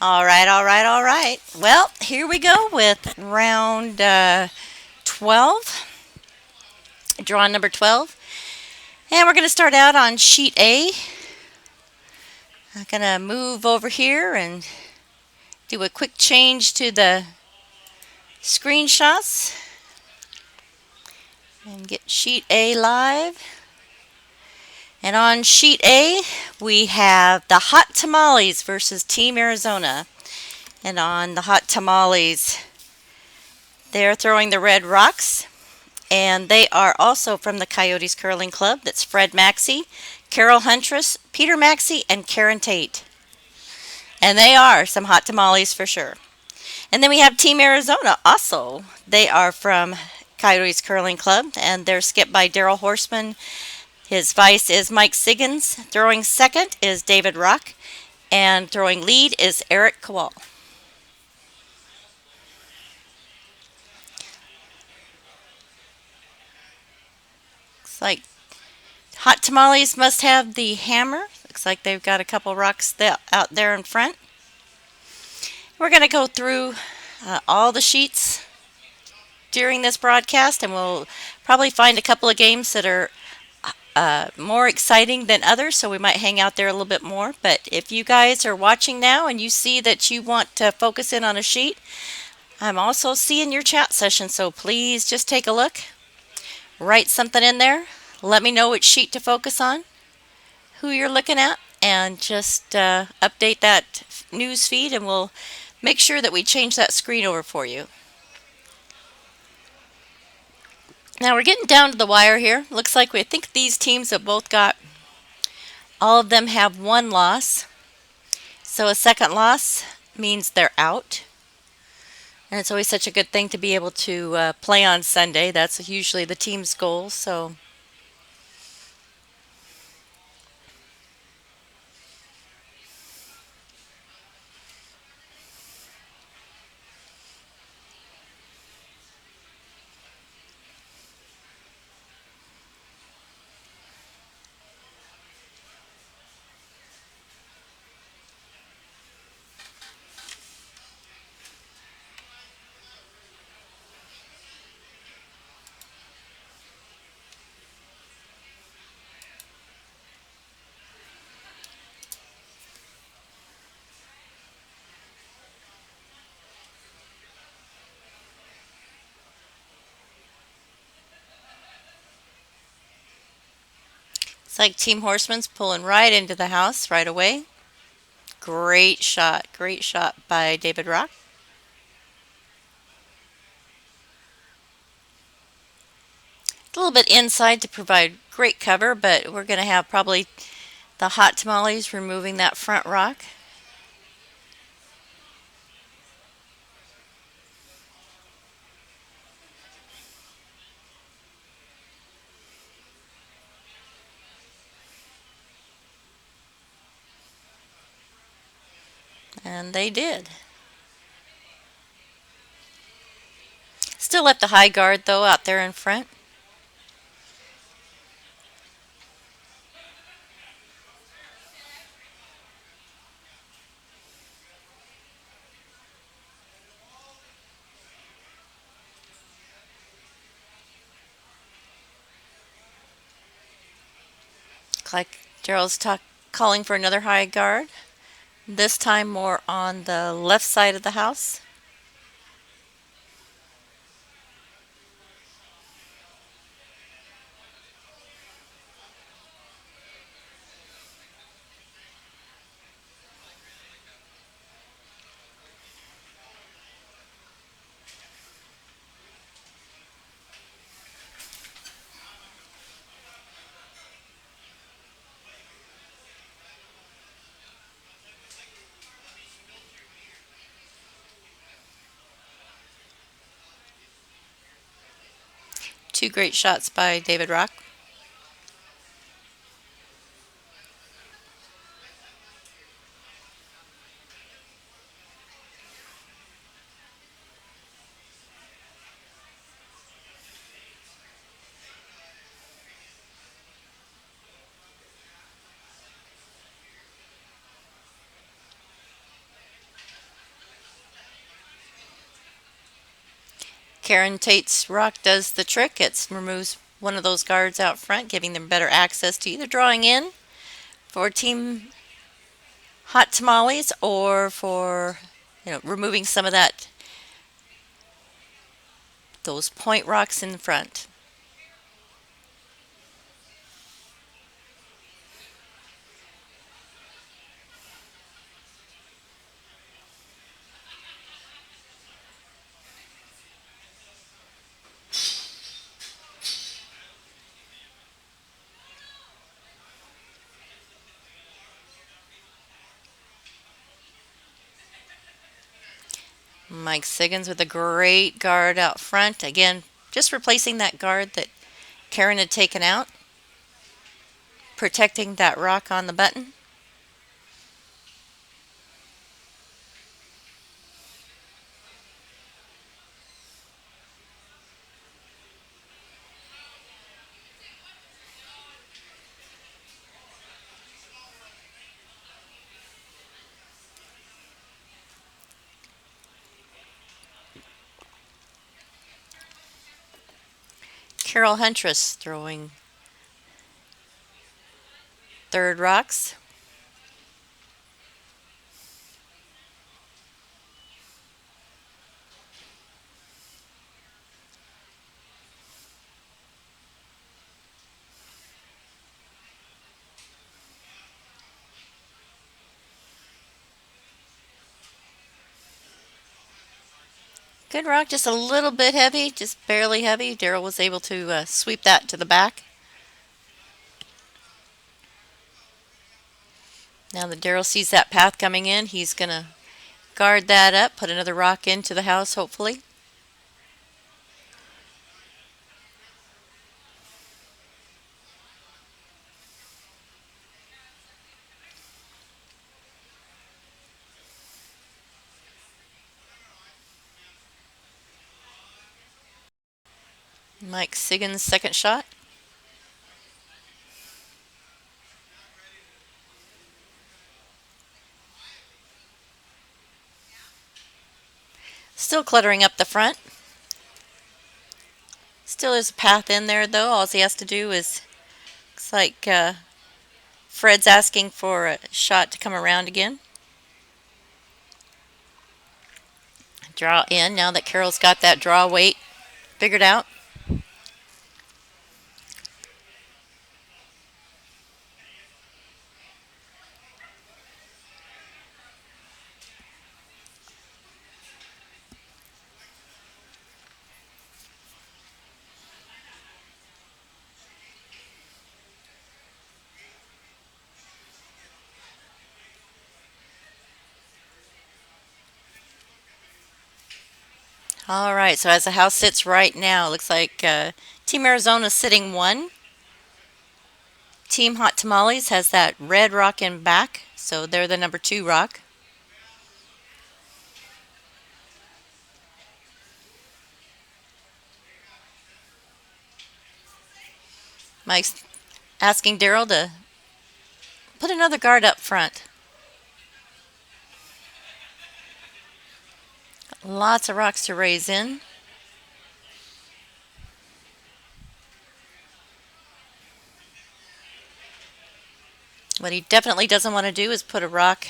All right, all right, all right. Well, here we go with round 12, draw number 12. And we're going to start out on sheet A. I'm going to move over here and do a quick change to the screenshots and get sheet A live. And on sheet A, we have the Hot Tamales versus Team Arizona. And on the Hot Tamales, they're throwing the red rocks. And they are also from the Coyotes Curling Club. That's Fred Maxey, Carol Huntress, Peter Maxey, and Karen Tate. And they are some hot tamales for sure. And then we have Team Arizona also. They are from Coyotes Curling Club, and they're skipped by Daryl Horseman. His vice is Mike Siggins. Throwing second is David Rock. And throwing lead is Eric Kowal. Looks like Hot Tamales must have the hammer. Looks like they've got a couple rocks out there in front. We're going to go through all the sheets during this broadcast, and we'll probably find a couple of games that are more exciting than others, so we might hang out there a little bit more. But if you guys are watching now and you see that you want to focus in on a sheet, I'm also seeing your chat session, so please just take a look, write something in there, let me know which sheet to focus on, who you're looking at, and just update that news feed, and we'll make sure that we change that screen over for you. Now we're getting down to the wire here. Looks like I think these teams have both got, all of them have one loss. So a second loss means they're out. And it's always such a good thing to be able to play on Sunday. That's usually the team's goal. So it's like Team Horseman's pulling right into the house right away. Great shot. Great shot by David Rock. A little bit inside to provide great cover, but we're going to have probably the Hot Tamales removing that front rock. And they did. Still left the high guard though out there in front. Looks like Daryl's calling for another high guard. This time more on the left side of the house. Two great shots by David Rock. Karen Tate's rock does the trick. It removes one of those guards out front, giving them better access to either drawing in for Team Hot Tamales or for removing some of that those point rocks in the front. Mike Siggins with a great guard out front. Again, just replacing that guard that Karen had taken out, protecting that rock on the button. Carol Huntress throwing third rocks. Good rock, just a little bit heavy, just barely heavy. Daryl was able to sweep that to the back. Now that Daryl sees that path coming in, he's going to guard that up, put another rock into the house, hopefully. Mike Siggins' second shot. Still cluttering up the front. Still is a path in there, though. All he has to do is, looks like Fred's asking for a shot to come around again. Draw in now that Carol's got that draw weight figured out. All right, so as the house sits right now, it looks like Team Arizona is sitting one. Team Hot Tamales has that red rock in back, so they're the number 2 rock. Mike's asking Daryl to put another guard up front. Lots of rocks to raise in. What he definitely doesn't want to do is put a rock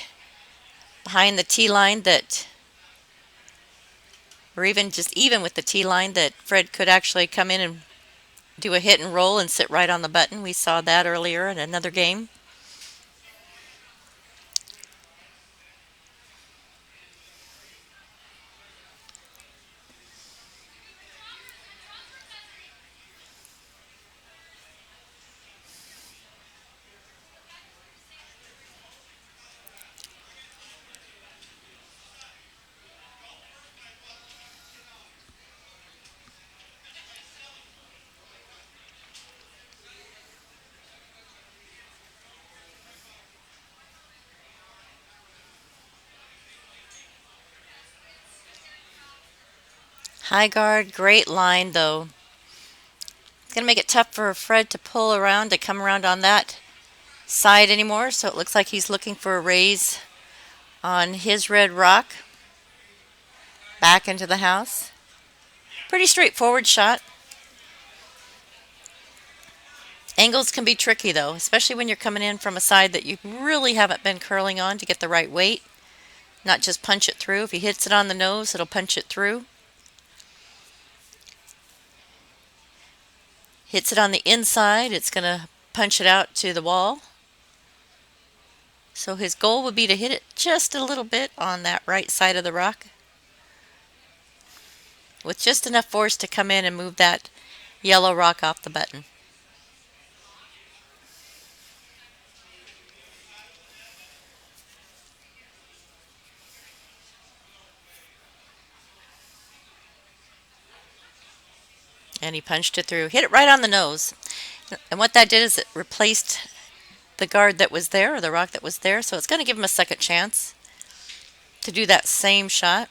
behind the tee line that, or even with the tee line that Fred could actually come in and do a hit and roll and sit right on the button. We saw that earlier in another game. High guard, great line though. It's going to make it tough for Fred to pull around, to come around on that side anymore. So it looks like he's looking for a raise on his red rock back into the house. Pretty straightforward shot. Angles can be tricky though, especially when you're coming in from a side that you really haven't been curling on to get the right weight. Not just punch it through. If he hits it on the nose, it'll punch it through. Hits it on the inside, it's going to punch it out to the wall. So his goal would be to hit it just a little bit on that right side of the rock with just enough force to come in and move that yellow rock off the button. And he punched it through. Hit it right on the nose. And what that did is it replaced the guard that was there, or the rock that was there, so it's going to give him a second chance to do that same shot.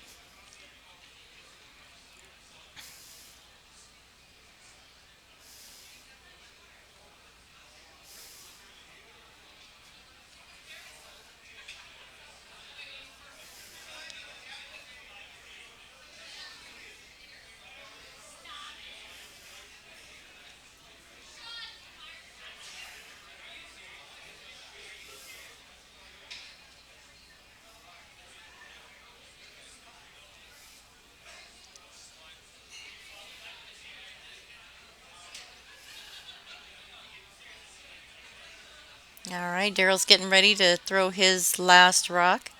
All right, Daryl's getting ready to throw his last rock.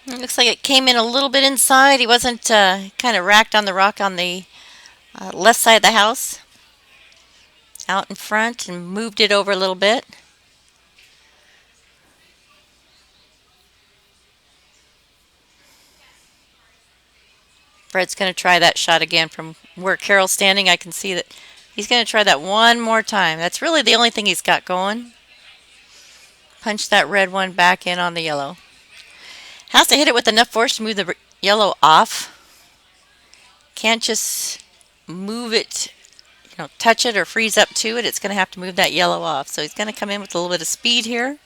It looks like it came in a little bit inside. He wasn't kind of racked on the rock on the left side of the house, out in front, and moved it over a little bit. Fred's going to try that shot again from where Carol's standing. I can see that he's going to try that one more time. That's really the only thing he's got going. Punch that red one back in on the yellow. Has to hit it with enough force to move the yellow off. Can't just move it, touch it or freeze up to it. It's going to have to move that yellow off. So he's going to come in with a little bit of speed here.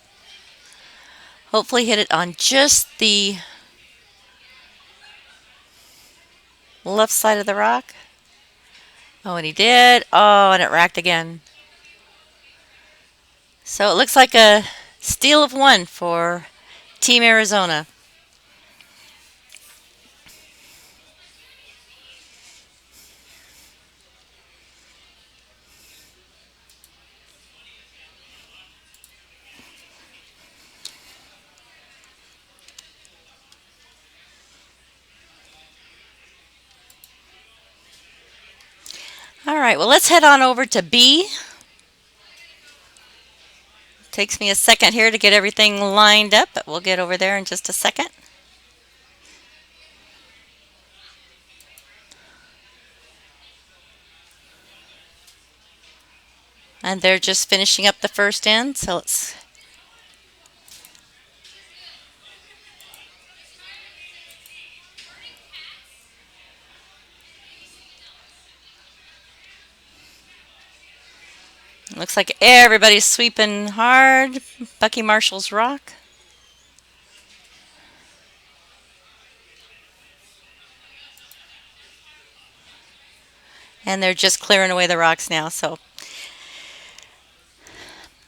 Hopefully hit it on just the left side of the rock. Oh, and he did. Oh, and it racked again. So it looks like a steal of one for Team Arizona. All right, well, let's head on over to B. Takes me a second here to get everything lined up, but we'll get over there in just a second. And they're just finishing up the first end, so let's... Looks like everybody's sweeping hard. Bucky Marshall's rock. And they're just clearing away the rocks now, so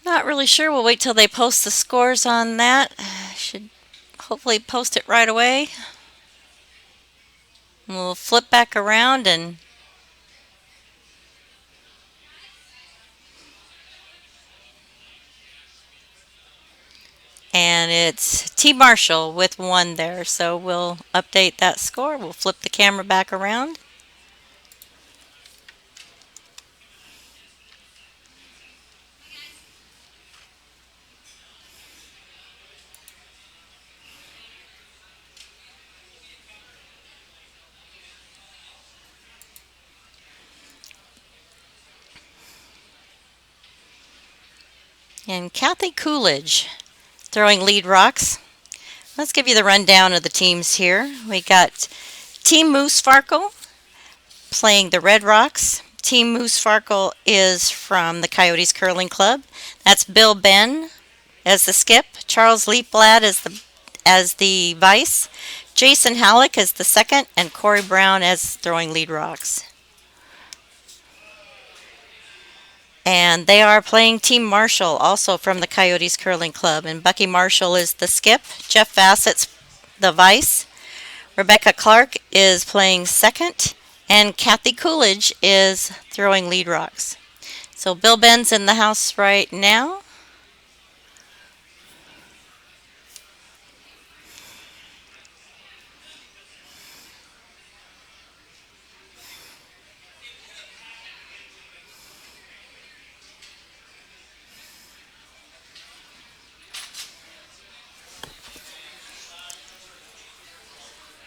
not really sure. We'll wait till they post the scores on that. Should hopefully post it right away. We'll flip back around and it's T. Marshall with one there. So we'll update that score. We'll flip the camera back around. and Kathy Coolidge throwing lead rocks. Let's give you the rundown of the teams here. We got Team Moose Farkle playing the Red Rocks. Team Moose Farkle is from the Coyotes Curling Club. That's Bill Ben as the skip, Charles Leapblad as the vice, Jason Halleck as the second, and Corey Brown as throwing lead rocks. And they are playing Team Marshall, also from the Coyotes Curling Club. And Bucky Marshall is the skip, Jeff Bassett's the vice, Rebecca Clark is playing second, and Kathy Coolidge is throwing lead rocks. So Bill Ben's in the house right now.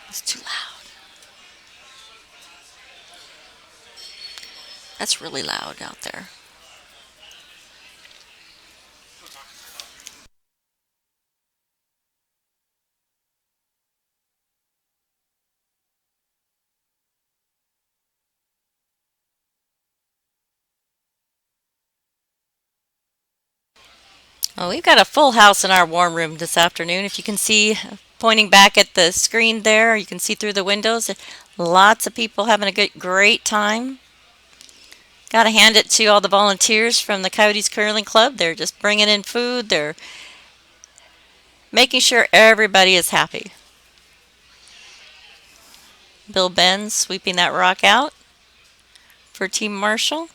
It's too loud. That's really loud out there. Well, we've got a full house in our warm room this afternoon. If you can see, pointing back at the screen there, you can see through the windows. Lots of people having a great time. Got to hand it to all the volunteers from the Coyotes Curling Club. They're just bringing in food. They're making sure everybody is happy. Bill Ben sweeping that rock out for Team Marshall.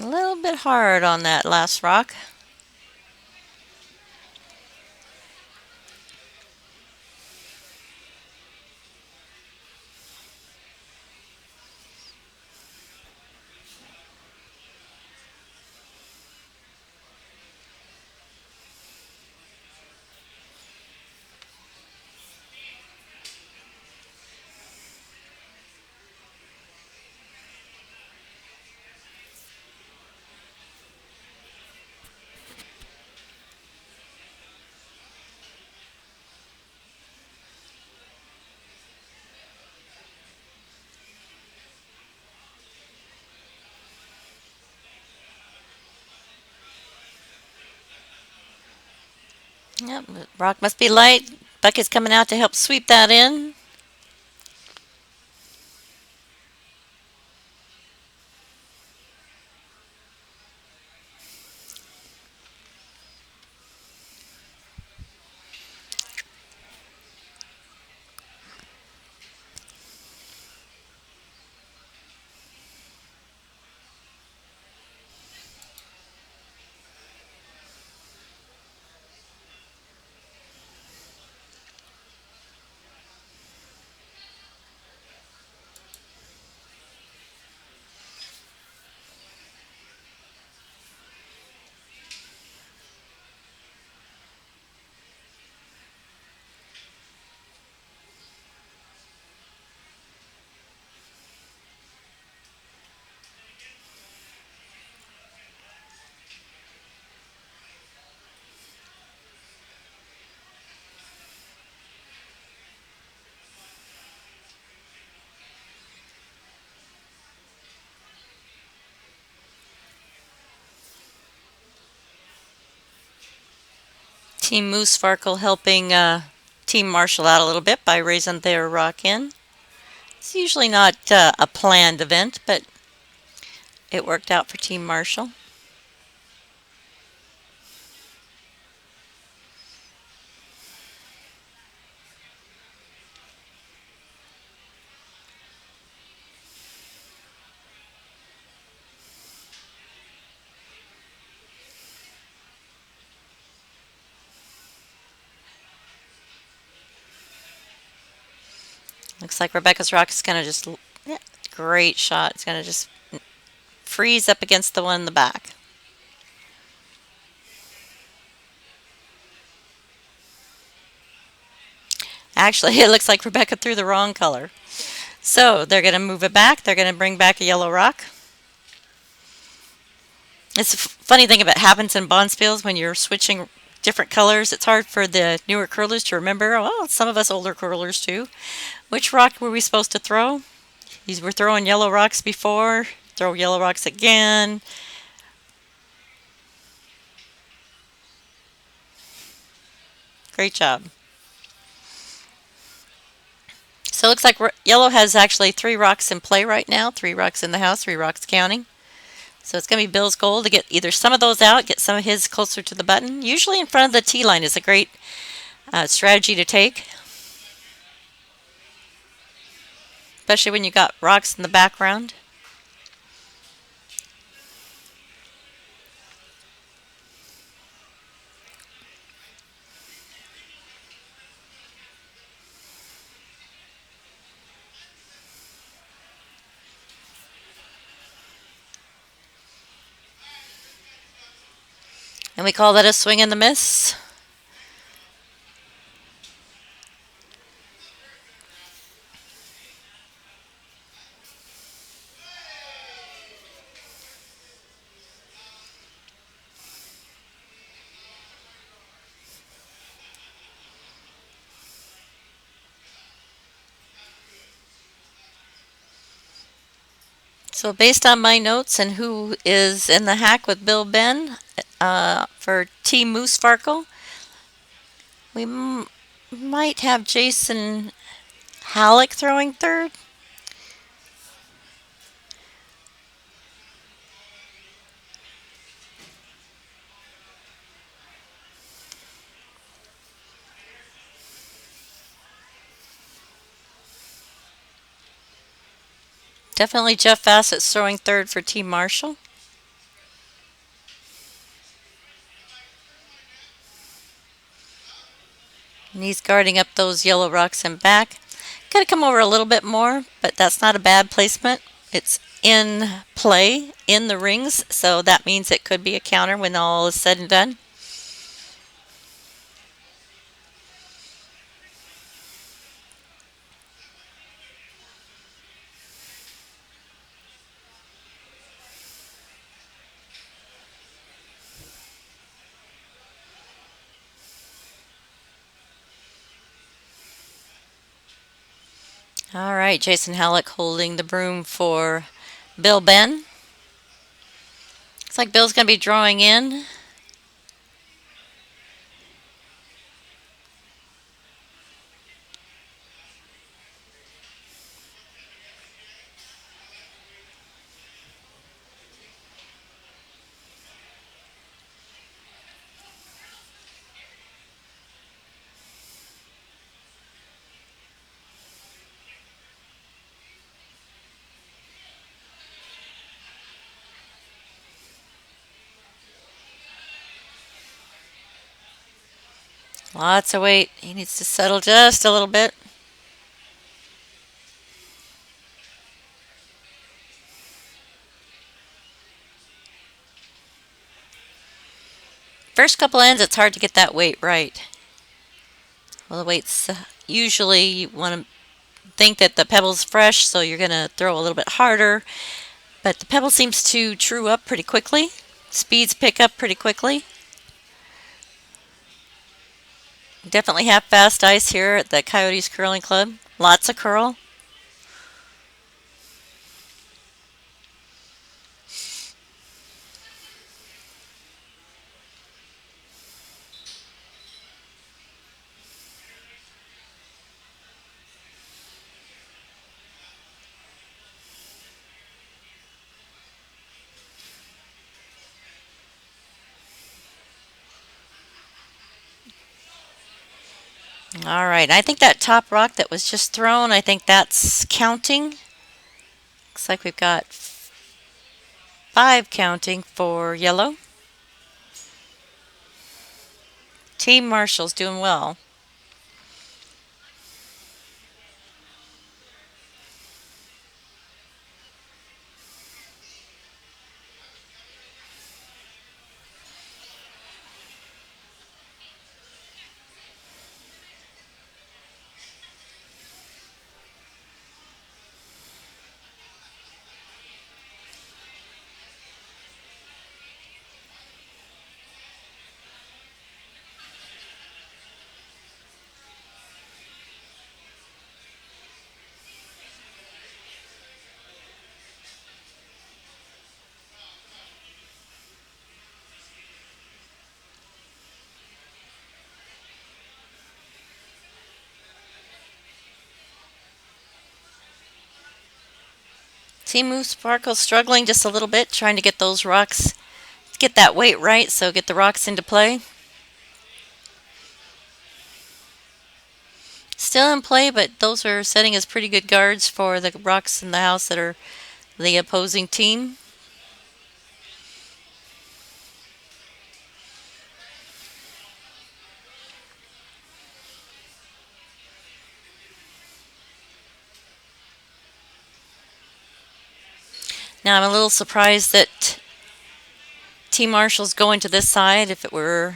A little bit hard on that last rock. Yep, the rock must be light. Bucket's coming out to help sweep that in. Team Moose Farkle helping Team Marshall out a little bit by raising their rock in. It's usually not a planned event, but it worked out for Team Marshall. Looks like Rebecca's rock is going to just, yeah, great shot. It's going to just freeze up against the one in the back. Actually, it looks like Rebecca threw the wrong color. So they're going to move it back. They're going to bring back a yellow rock. It's a funny thing about happens in Bonspiels when you're switching different colors. It's hard for the newer curlers to remember. Well, some of us older curlers too. Which rock were we supposed to throw? These were throwing yellow rocks before. Throw yellow rocks again. Great job. So it looks like yellow has actually 3 rocks in play right now. 3 rocks in the house, 3 rocks counting. So it's going to be Bill's goal to get either some of those out, get some of his closer to the button. Usually in front of the tee line is a great strategy to take, especially when you got rocks in the background. And we call that a swing and the miss. So based on my notes and who is in the hack with Bill Ben for Team Moose Farkle, we might have Jason Halleck throwing third. Definitely Jeff Bassett's throwing third for Team Marshall. And he's guarding up those yellow rocks in back. Got to come over a little bit more, but that's not a bad placement. It's in play in the rings, so that means it could be a counter when all is said and done. All right, Jason Halleck holding the broom for Bill Ben. Looks like Bill's going to be drawing in. Lots of weight. He needs to settle just a little bit. First couple ends, it's hard to get that weight right. Well, the weight's usually you want to think that the pebble's fresh, so you're going to throw a little bit harder. But the pebble seems to true up pretty quickly. Speeds pick up pretty quickly. Definitely have fast ice here at the Coyotes Curling Club. Lots of curl. All right, I think that top rock that was just thrown, I think that's counting. Looks like we've got 5 counting for yellow. Team Marshall's doing well. Team Move Sparkle's struggling just a little bit, trying to get those rocks, get that weight right, so get the rocks into play. Still in play, but those are setting as pretty good guards for the rocks in the house that are the opposing team. Now I'm a little surprised that Team Marshall's going to this side. If it were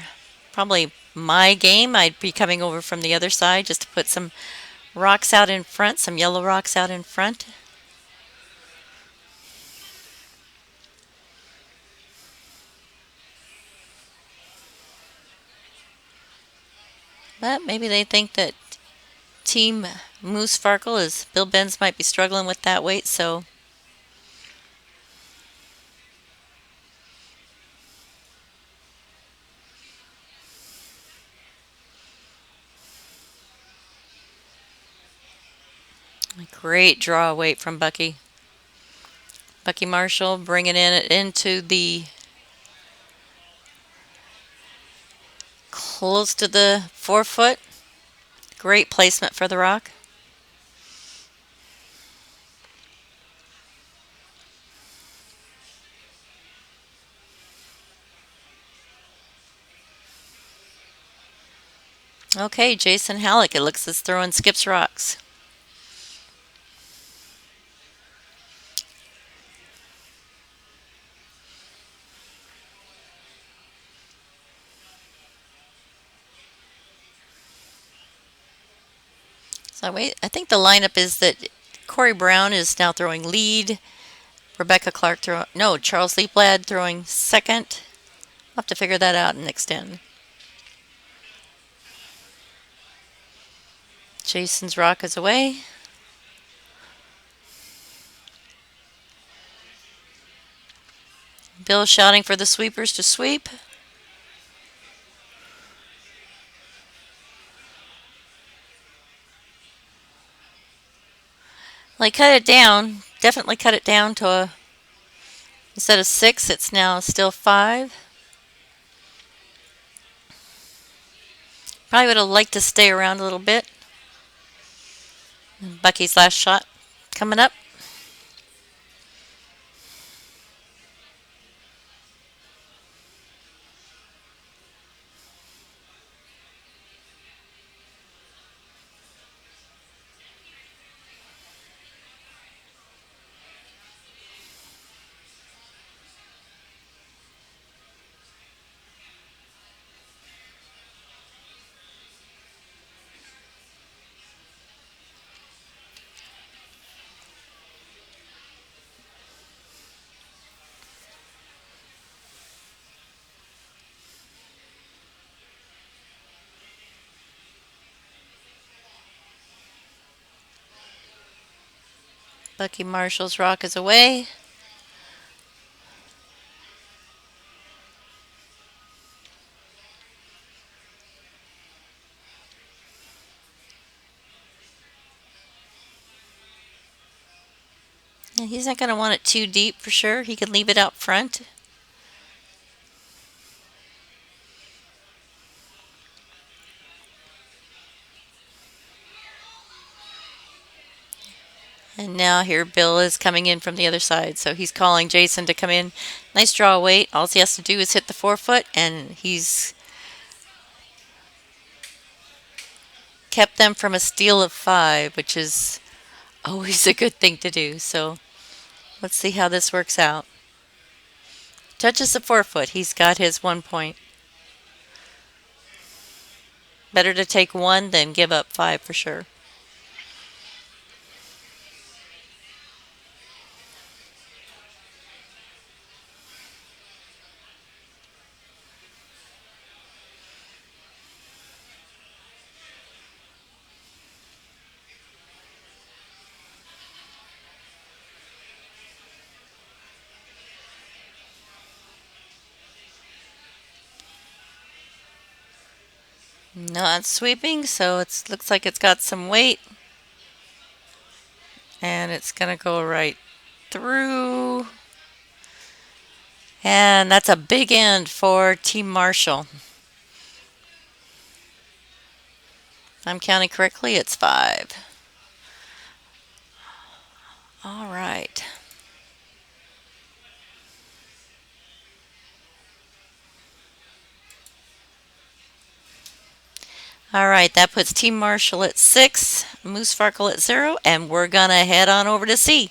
probably my game, I'd be coming over from the other side just to put some rocks out in front, some yellow rocks out in front. But maybe they think that Team Moose Farkle is Bill Benz might be struggling with that weight, so a great draw weight from Bucky. Bucky Marshall bringing it into the close to the 4 foot. Great placement for the rock. Okay, Jason Halleck, it looks as throwing skips rocks. So I think the lineup is that Corey Brown is now throwing lead. Rebecca Clark Charles Leaplad throwing second. I'll have to figure that out and extend. Jason's rock is away. Bill shouting for the sweepers to sweep. Well, he cut it down. Definitely cut it down to instead of 6, it's now still 5. Probably would have liked to stay around a little bit. Bucky's last shot coming up. Bucky Marshall's rock is away. And he's not going to want it too deep for sure. He can leave it out front. And now here Bill is coming in from the other side. So he's calling Jason to come in. Nice draw weight. All he has to do is hit the 4 foot and he's kept them from a steal of 5, which is always a good thing to do. So let's see how this works out. Touches the 4 foot. He's got his 1 point. Better to take 1 than give up 5 for sure. Not sweeping, so it looks like it's got some weight. And it's going to go right. through. And that's a big end for Team Marshall. If I'm counting correctly, it's 5. All right. All right, that puts Team Marshall at 6, Moose Farkle at 0, and we're going to head on over to C.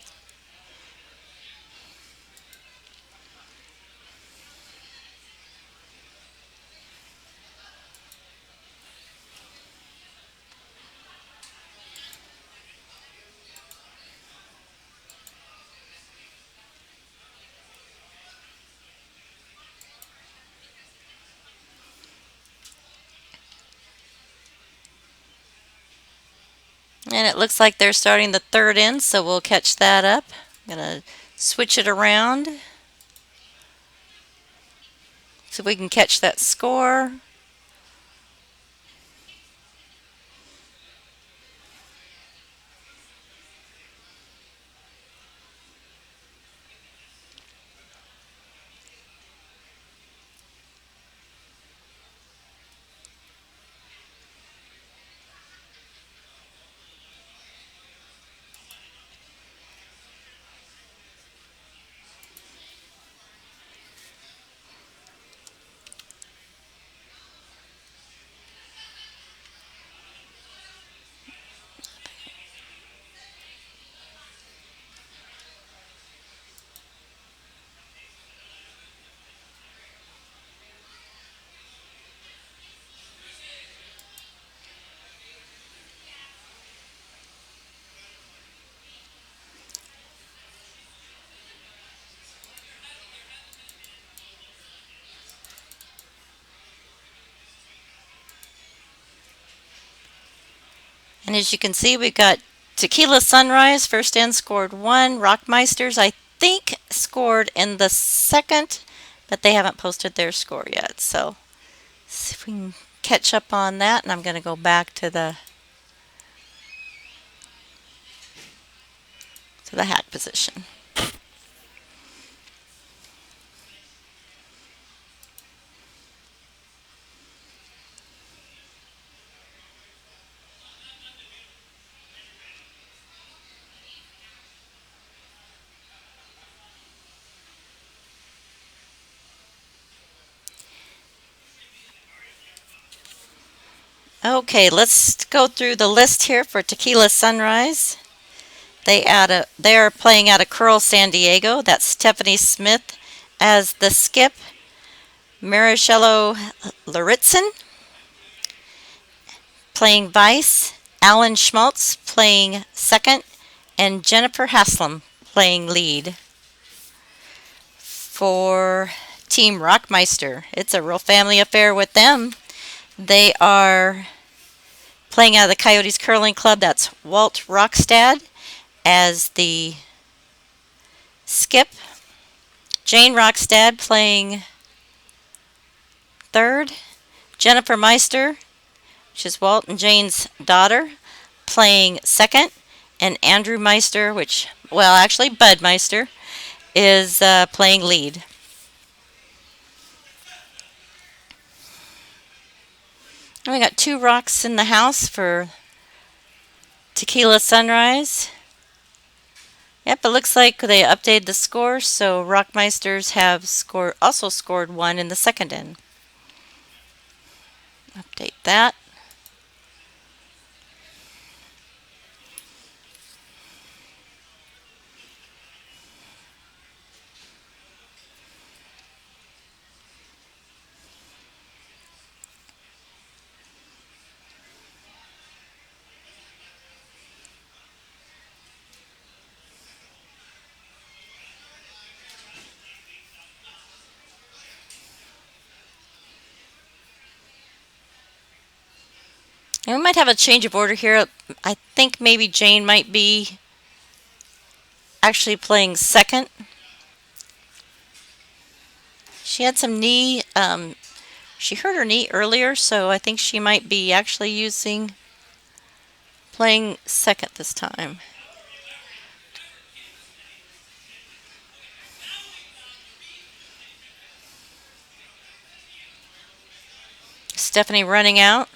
And it looks like they're starting the third end, so we'll catch that up. I'm going to switch it around so we can catch that score. And as you can see, we've got Tequila Sunrise, first end scored 1. Rockmeisters, I think, scored in the second, but they haven't posted their score yet. So, see if we can catch up on that. And I'm going to go back to the hack position. Okay, let's go through the list here for Tequila Sunrise. They are playing out of Curl, San Diego. That's Stephanie Smith as the skip, Marichello Laritzen playing vice, Alan Schmaltz playing second, and Jennifer Haslam playing lead. For Team Rockmeister, it's a real family affair with them. They are playing out of the Coyotes Curling Club. That's Walt Rockstad as the skip, Jane Rockstad playing third, Jennifer Meister, which is Walt and Jane's daughter, playing second, and Andrew Meister, actually Bud Meister, is playing lead. And we got 2 rocks in the house for Tequila Sunrise. Yep, it looks like they updated the score, so Rockmeisters have also scored 1 in the second end. Update that. And we might have a change of order here. I think maybe Jane might be actually playing second. She had some knee, she hurt her knee earlier, so I think she might be actually playing second this time. Stephanie running out.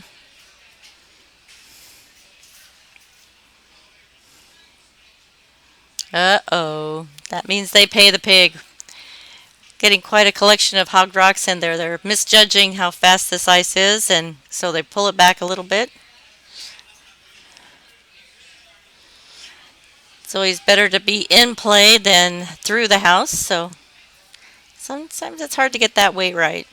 Uh-oh. That means they pay the pig. Getting quite a collection of hog rocks in there. They're misjudging how fast this ice is, and so they pull it back a little bit. It's always better to be in play than through the house, so sometimes it's hard to get that weight right.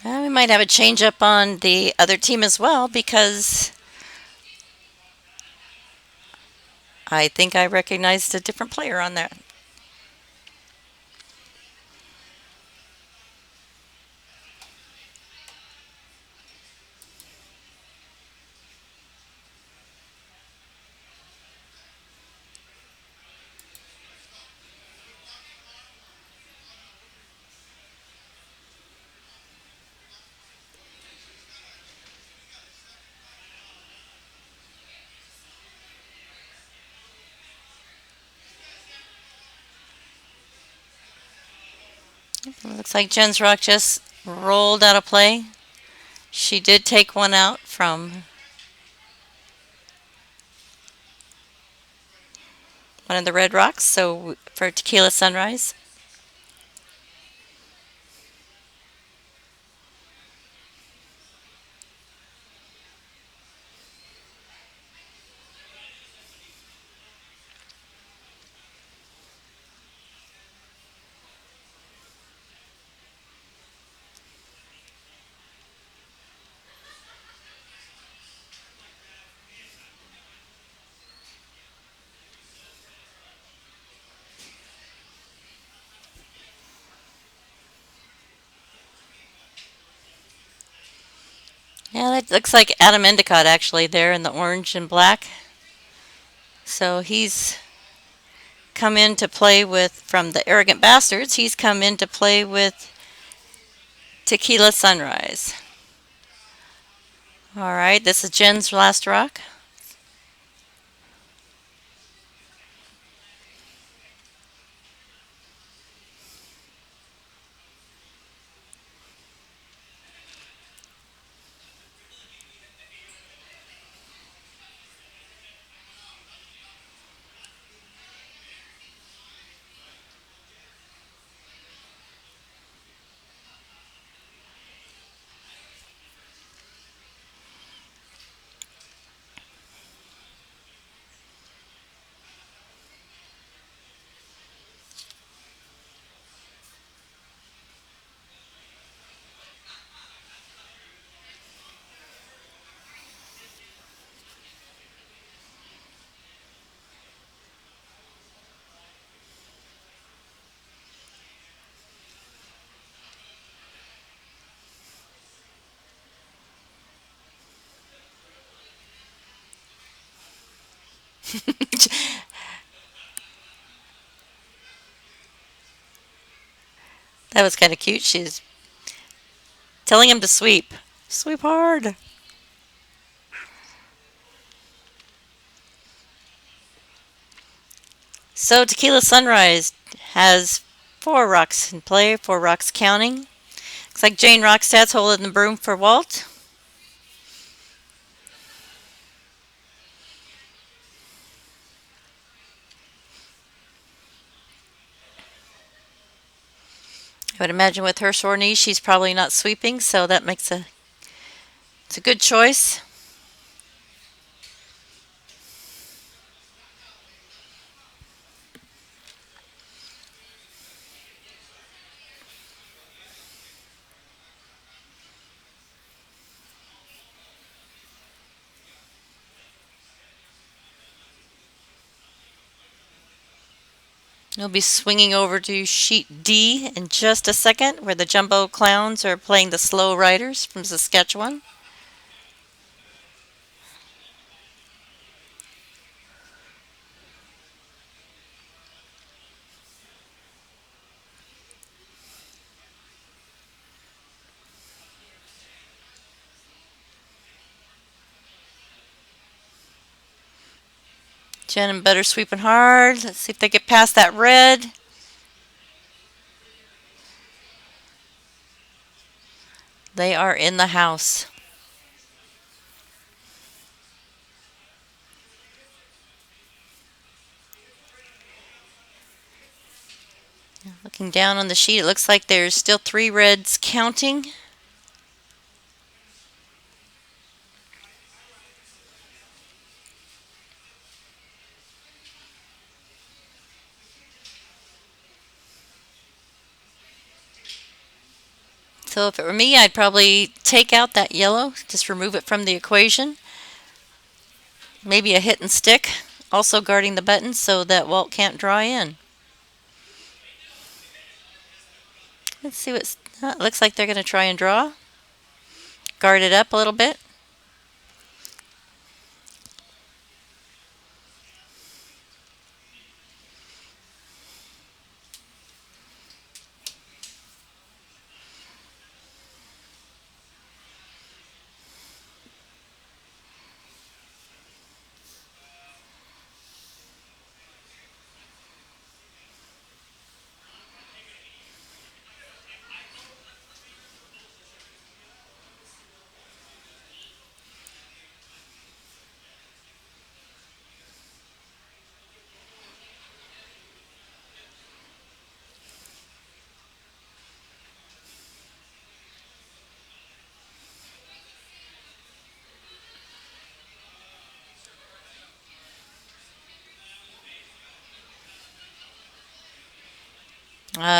We might have a change up on the other team as well because I think I recognized a different player on that. Looks like Jen's Rock just rolled out of play. She did take one out from one of the red rocks, so for Tequila Sunrise. Yeah, that looks like Adam Endicott actually there in the orange and black. So he's come in to play with, from the Arrogant Bastards, he's come in to play with Tequila Sunrise. All right, this is Jen's last rock. That was kind of cute. She's telling him to sweep. Sweep hard. So Tequila Sunrise has 4 rocks in play, 4 rocks counting. Looks like Jane Rockstad's holding the broom for Walt. I would imagine with her sore knee, she's probably not sweeping, so that makes it's a good choice. We'll be swinging over to sheet D in just a second, where the Jumbo Clowns are playing the Slow Riders from Saskatchewan. Jen and Butter sweeping hard. Let's see if they get past that red. They are in the house. Looking down on the sheet, it looks like there's still 3 reds counting. So if it were me, I'd probably take out that yellow, just remove it from the equation. Maybe a hit and stick, also guarding the button so that Walt can't draw in. Let's see what's. It looks like they're going to try and draw. Guard it up a little bit.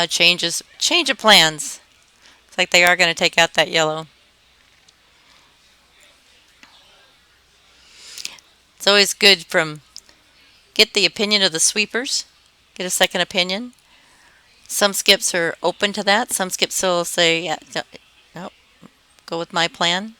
Change of plans. Looks like they are going to take out that yellow. It's always good from get the opinion of the sweepers. Get a second opinion. Some skips are open to that. Some skips will say, yeah, no, no, go with my plan.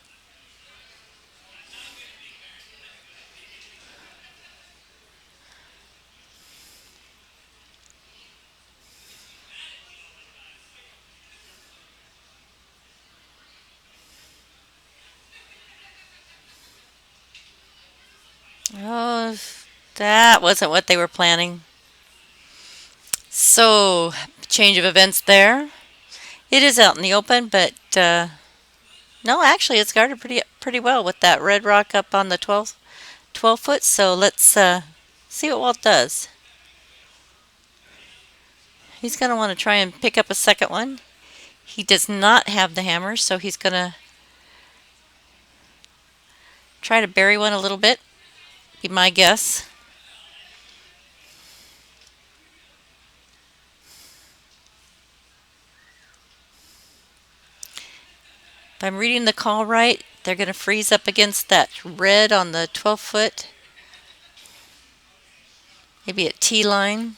Oh, that wasn't what they were planning. So, change of events there. It is out in the open, but no, actually, it's guarded pretty well with that red rock up on the 12 foot. So let's see what Walt does. He's going to want to try and pick up a second one. He does not have the hammer, so he's going to try to bury one a little bit. Be my guess. If I'm reading the call right, they're going to freeze up against that red on the 12 foot. Maybe at T line.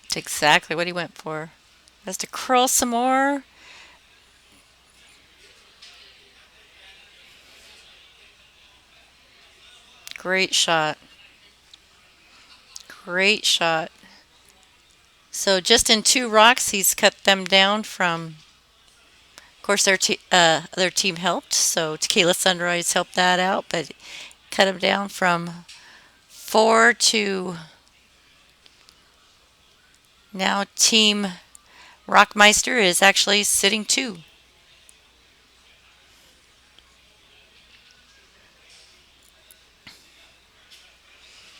That's exactly what he went for. Has to curl some more. Great shot. Great shot. So just in two rocks, he's cut them down from, of course, their team helped. So Tequila Sunrise helped that out, but cut them down from four to now Team Rockmeister is actually sitting two.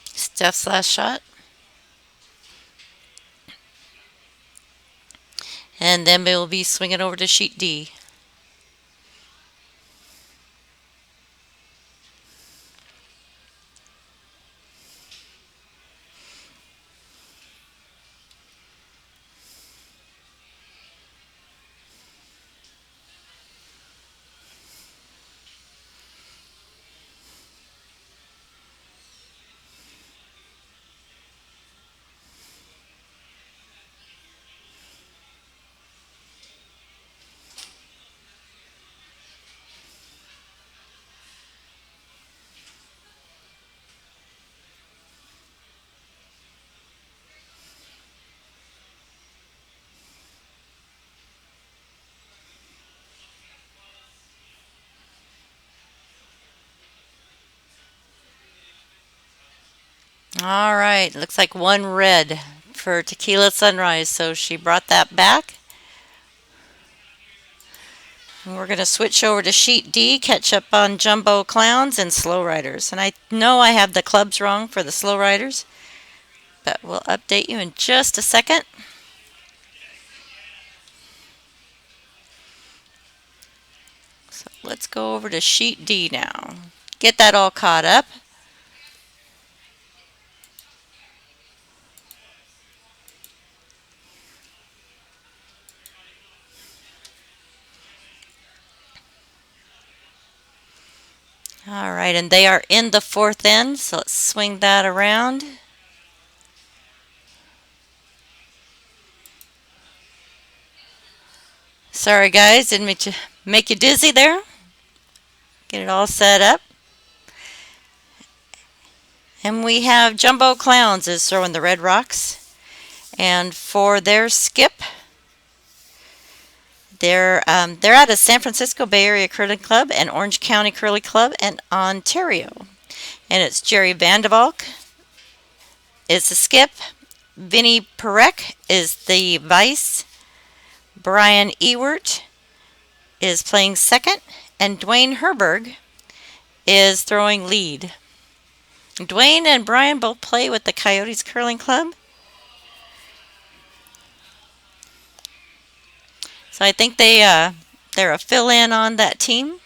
Steph's last shot. And then we'll be swinging over to sheet D. All right, looks like one red for Tequila Sunrise, so she brought that back. And we're going to switch over to sheet D, catch up on Jumbo Clowns and Slow Riders. And I know I have the clubs wrong for the Slow Riders, but we'll update you in just a second. So let's go over to sheet D now. Get that all caught up. All right, and they are in the fourth end, so let's swing that around. Sorry guys, didn't mean to make you dizzy there. Get it all set up. And we have Jumbo Clowns is throwing the red rocks. And for their skip, they're out of San Francisco Bay Area Curling Club and Orange County Curling Club in Ontario. And it's Jerry Vandevalk is the skip. Vinnie Perek is the vice. Brian Ewert is playing second. And Dwayne Herberg is throwing lead. Dwayne and Brian both play with the Coyotes Curling Club. So I think they're a fill-in on that team.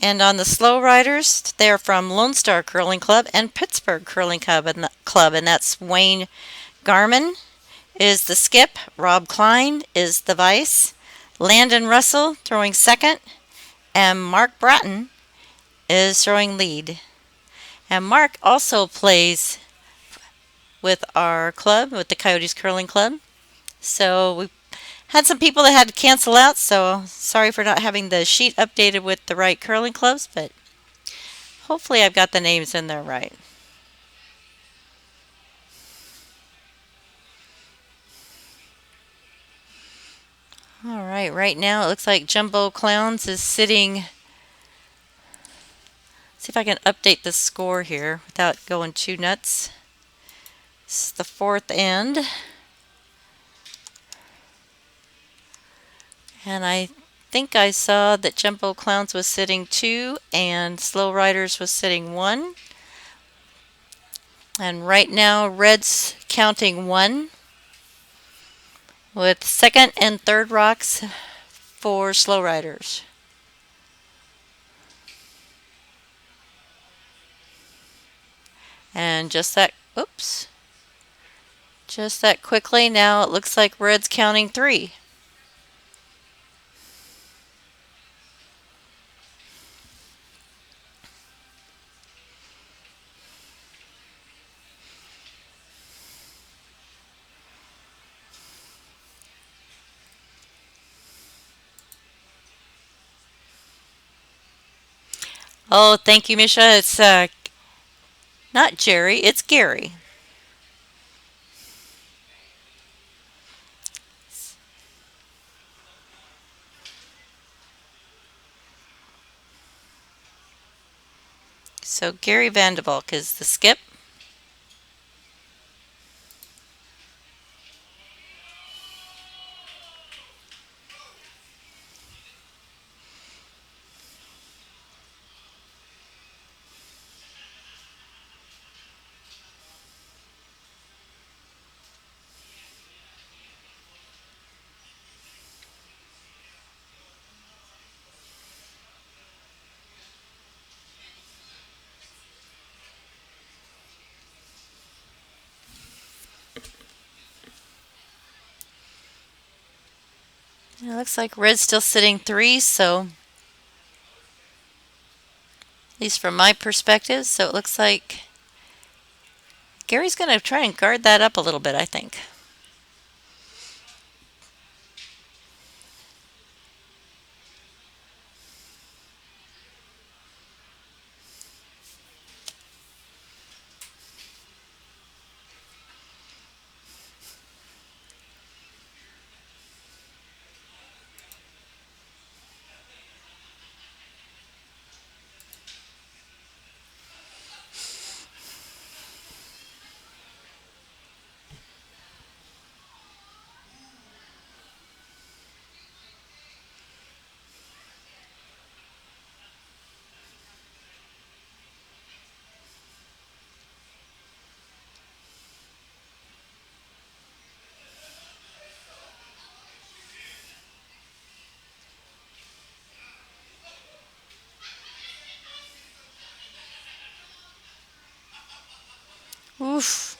And on the Slow Riders, they're from Lone Star Curling Club and Pittsburgh Curling Club, and that's Wayne Garman is the skip, Rob Klein is the vice, Landon Russell throwing second, and Mark Bratton is throwing lead. And Mark also plays with our club, with the Coyotes Curling Club. So we had some people that had to cancel out, so sorry for not having the sheet updated with the right curling clubs, but hopefully I've got the names in there right. All right, right now it looks like Jumbo Clowns is sitting. See if I can update the score here without going too nuts. It's the fourth end. And I think I saw that Jumbo Clowns was sitting 2 and Slow Riders was sitting 1. And right now Red's counting 1 with second and third rocks for Slow Riders. And just that quickly, now it looks like Red's counting 3. Oh, thank you, Misha. It's not Jerry, it's Gary. So Gary Vandervalk is the skip. It looks like red's still sitting three, so at least from my perspective, so it looks like Gary's going to try and guard that up a little bit, I think. Oof.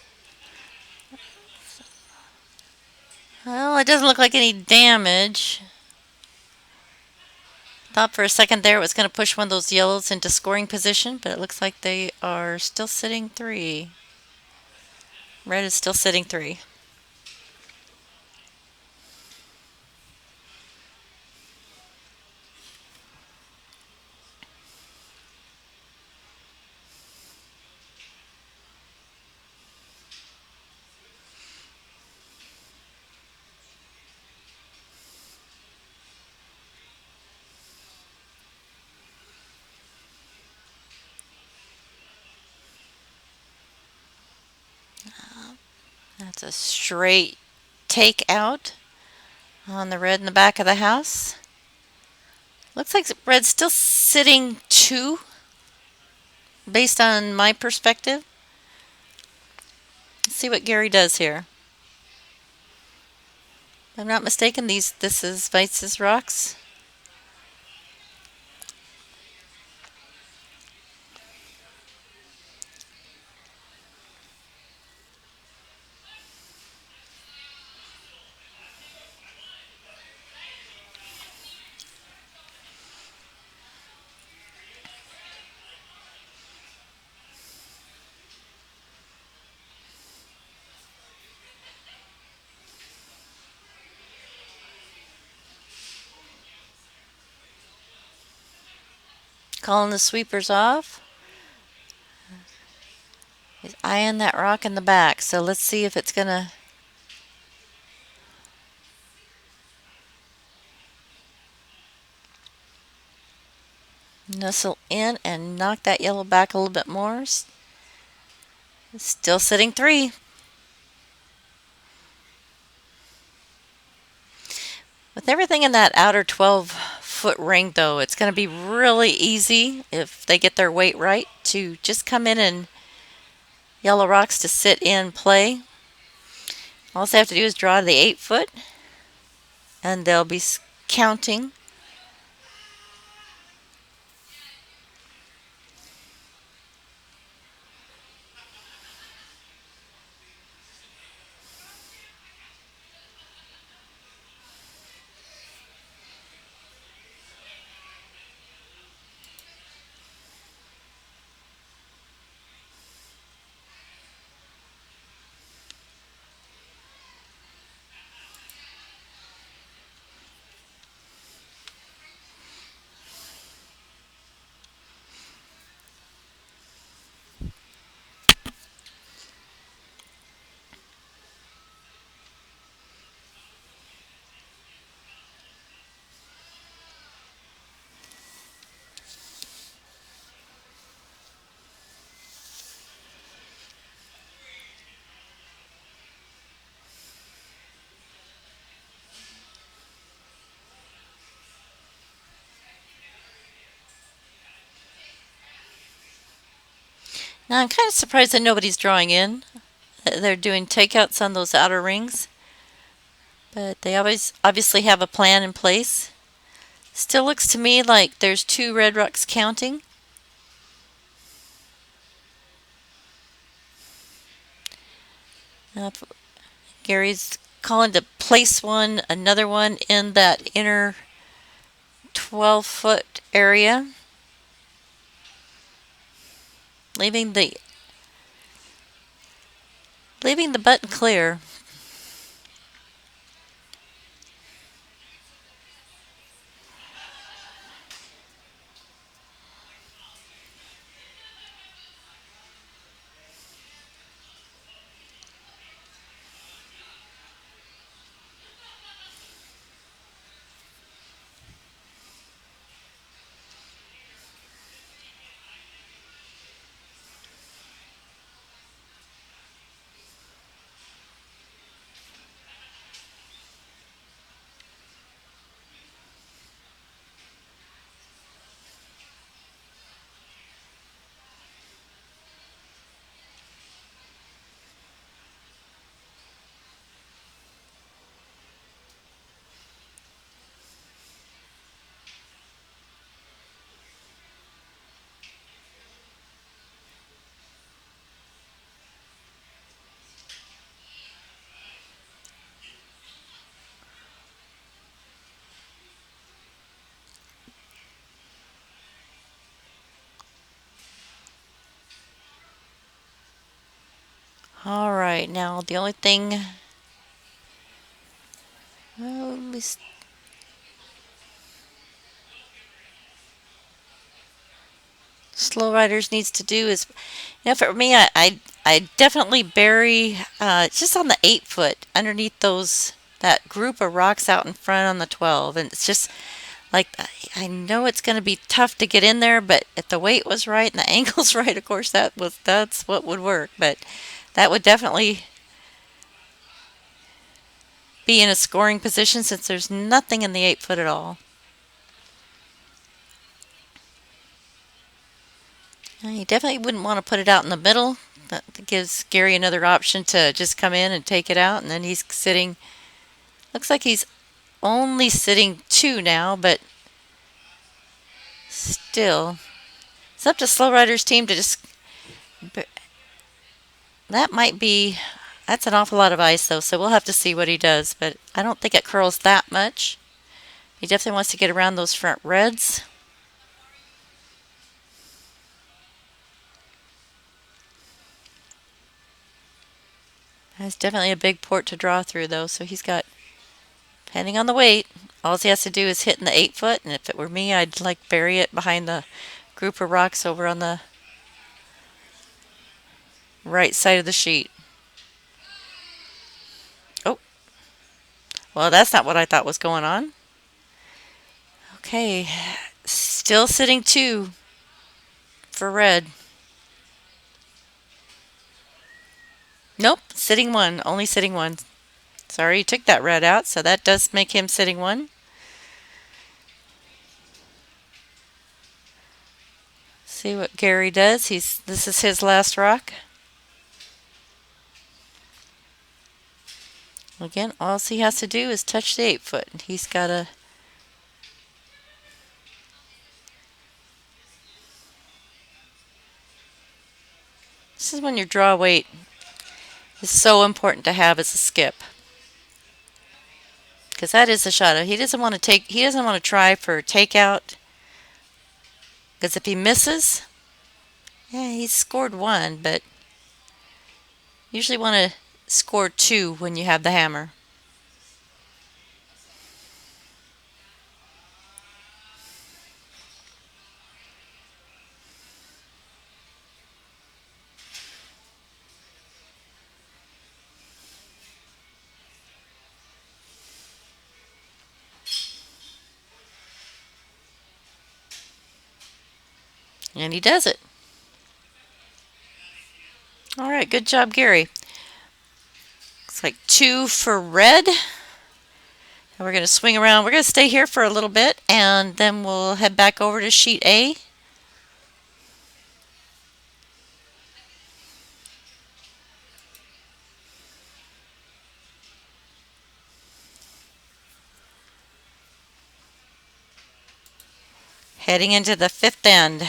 Well, it doesn't look like any damage. Thought for a second there it was going to push one of those yellows into scoring position, but it looks like they are still sitting three. Red is still sitting three. That's a straight take out on the red in the back of the house. Looks like red's still sitting two based on my perspective. Let's see what Gary does here. If I'm not mistaken, this is Weitz's rocks. Calling the sweepers off. He's eyeing that rock in the back, so let's see if it's gonna nestle in and knock that yellow back a little bit more. Still sitting three. With everything in that outer 12-foot ring, though, it's going to be really easy if they get their weight right to just come in and yellow rocks to sit in play. All they have to do is draw the 8-foot, and they'll be counting. Now I'm kind of surprised that nobody's drawing in. They're doing takeouts on those outer rings, but they always obviously have a plan in place. Still looks to me like there's two red rocks counting. Now, Gary's calling to place another one in that inner 12-foot area, leaving the button clear. All right, now the only thing, well, Slow Riders needs to do is, for me, I definitely bury just on the 8 foot underneath that group of rocks out in front on the 12, and it's just like I know it's going to be tough to get in there, but if the weight was right and the angle's right, of course that's what would work. But that would definitely be in a scoring position since there's nothing in the 8 foot at all. You definitely wouldn't want to put it out in the middle. That gives Gary another option to just come in and take it out, and then he's sitting. Looks like he's only sitting two now, but still, it's up to Slow Rider's team to just. That might be. That's an awful lot of ice, though, so we'll have to see what he does. But I don't think it curls that much. He definitely wants to get around those front reds. That's definitely a big port to draw through, though, so he's got, depending on the weight, all he has to do is hit in the 8 foot, and if it were me, I'd like bury it behind the group of rocks over on the right side of the sheet. Oh, well, that's not what I thought was going on. Okay, still sitting two for red. Nope, sitting one, only sitting one. Sorry, he took that red out, so that does make him sitting one. See what Gary does. This is his last rock. Again, all he has to do is touch the 8 foot, and he's got a. This is when your draw weight is so important to have as a skip, because that is a shot. He doesn't want to take. He doesn't want to try for takeout, because if he misses, yeah, he's scored one, but usually want to score two when you have the hammer. And he does it. All right, good job, Gary. Looks like two for red. And we're going to swing around. We're going to stay here for a little bit, and then we'll head back over to sheet A. Heading into the fifth end.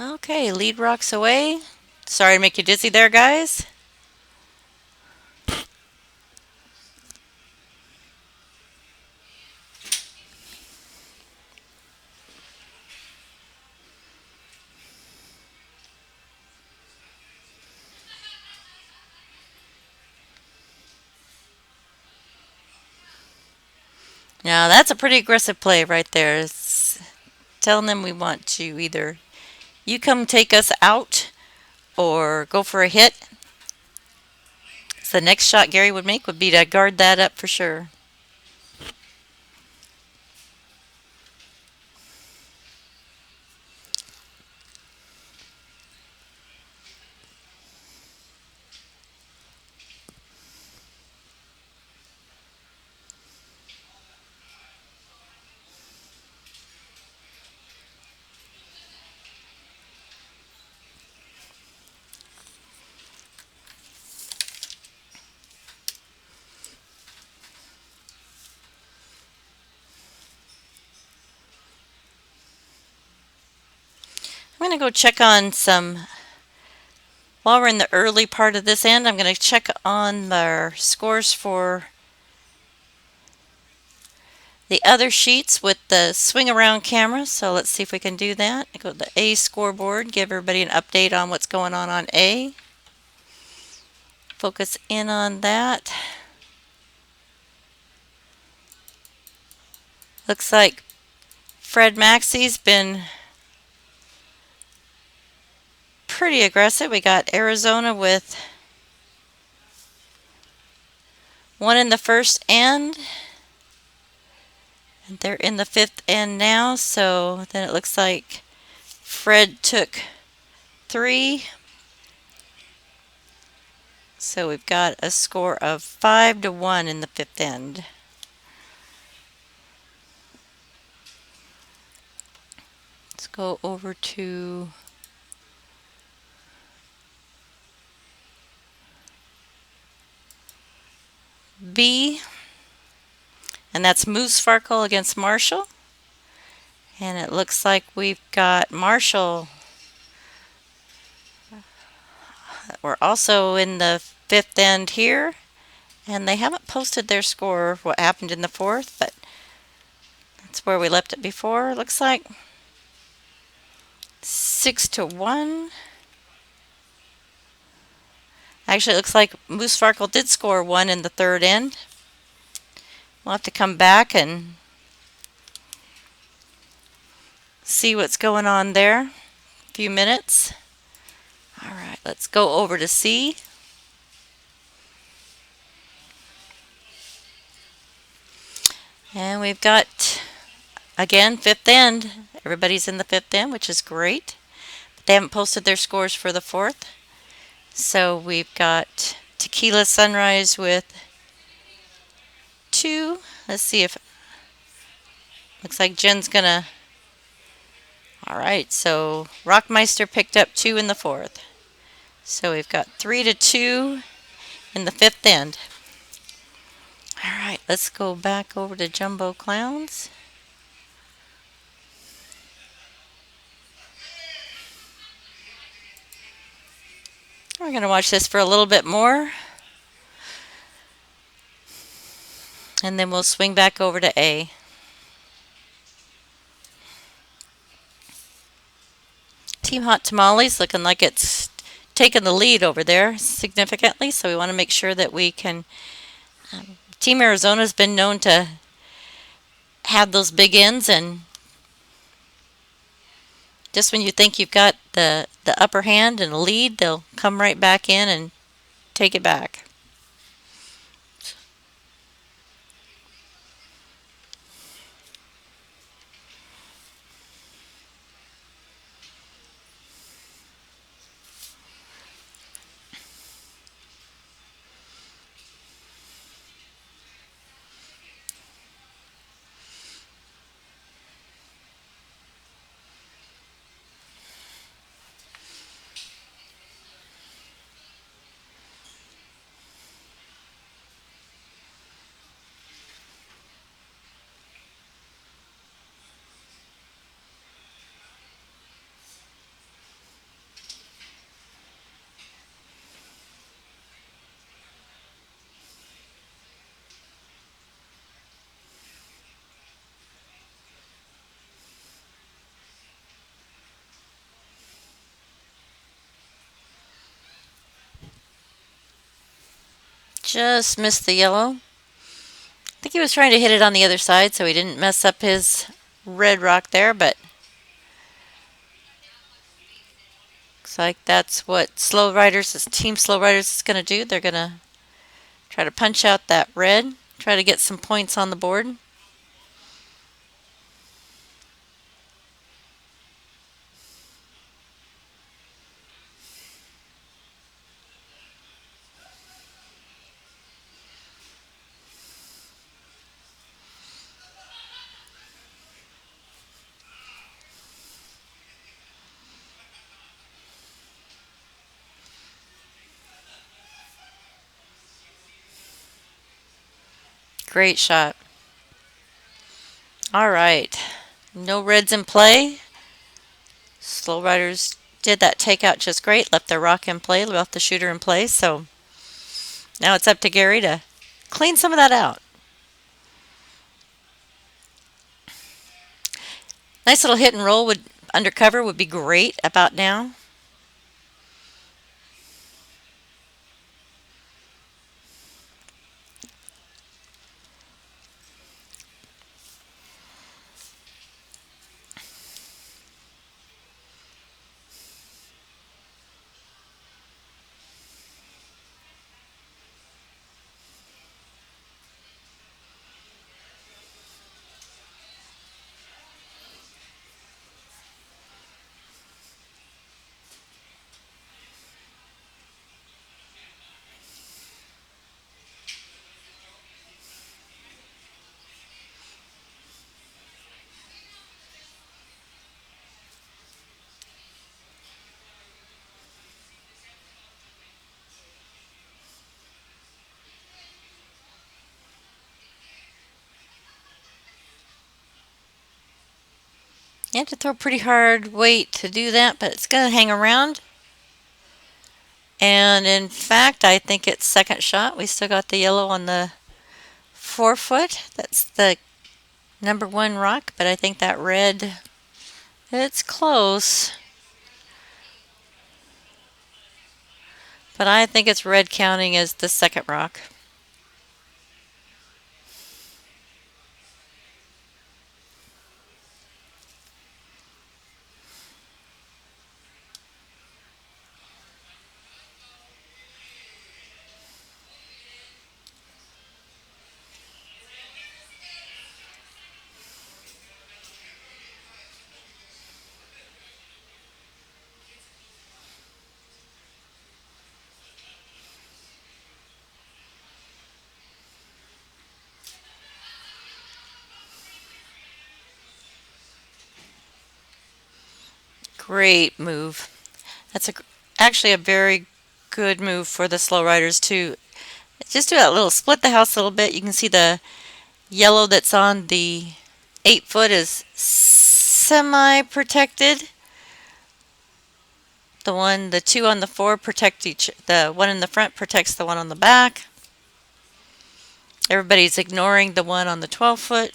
Okay, lead rocks away. Sorry to make you dizzy there, guys. Now that's a pretty aggressive play right there. It's telling them we want to either you come take us out or go for a hit. So the next shot Gary would make would be to guard that up for sure. I'm going to go check on some, while we're in the early part of this end, I'm going to check on the scores for the other sheets with the swing around camera. So let's see if we can do that. I go to the A scoreboard, give everybody an update on what's going on A. Focus in on that. Looks like Fred Maxey's been pretty aggressive. We got Arizona with one in the first end. And they're in the fifth end now. So then it looks like Fred took 3. So we've got a score of 5-1 in the fifth end. Let's go over to B, and that's Moose Farkle against Marshall. And it looks like we've got Marshall. We're also in the fifth end here, and they haven't posted their score, what happened in the fourth, but that's where we left it before, it looks like. 6-1. Actually, it looks like Moose Farkle did score 1 in the third end. We'll have to come back and see what's going on there. A few minutes. All right, let's go over to C. And we've got, again, fifth end. Everybody's in the fifth end, which is great. But they haven't posted their scores for the fourth. So we've got Tequila Sunrise with 2. Let's see if, looks like Jen's gonna, all right, so Rockmeister picked up 2 in the fourth. So we've got 3-2 in the fifth end. All right, let's go back over to Jumbo Clowns. We're going to watch this for a little bit more. And then we'll swing back over to A. Team Hot Tamales looking like it's taking the lead over there significantly. So we want to make sure that we can. Team Arizona's been known to have those big ends, and just when you think you've got the upper hand and the lead, they'll come right back in and take it back. Just missed the yellow. I think he was trying to hit it on the other side so he didn't mess up his red rock there, but looks like that's what Team Slow Riders is going to do. They're going to try to punch out that red, try to get some points on the board. Great shot. All right. No reds in play. Slow Riders did that takeout just great. Left their rock in play, left the shooter in place. So now it's up to Gary to clean some of that out. Nice little hit and roll would undercover would be great about now. You have to throw pretty hard weight to do that, but it's going to hang around. And in fact, I think it's second shot. We still got the yellow on the 4 foot. That's the number one rock, but I think that red, it's close. But I think it's red counting as the second rock. Great move. That's actually a very good move for the slow riders to just do that little split the house a little bit. You can see the yellow that's on the 8 foot is semi protected. The two on the 4 protect the one in the front protects the one on the back. Everybody's ignoring the one on the 12 foot.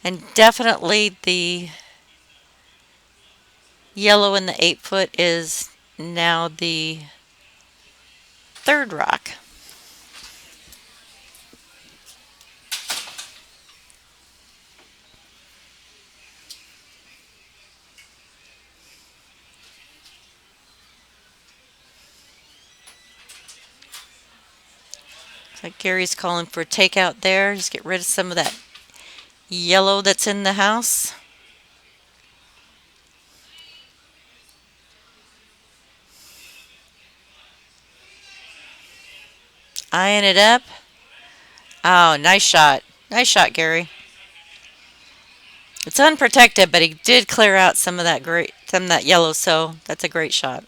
And definitely the yellow in the 8 foot is now the third rock. So Gary's calling for a takeout there. Just get rid of some of that yellow that's in the house. Eyeing it up. Oh, nice shot. Nice shot, Gary. It's unprotected, but he did clear out some of that yellow, so that's a great shot.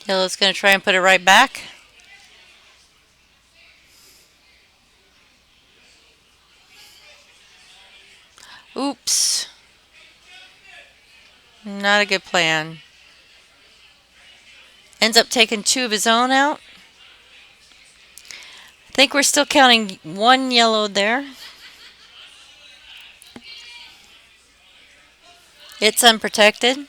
Yellow's going to try and put it right back. Oops. Not a good plan. Ends up taking two of his own out. I think we're still counting one yellow there. It's unprotected.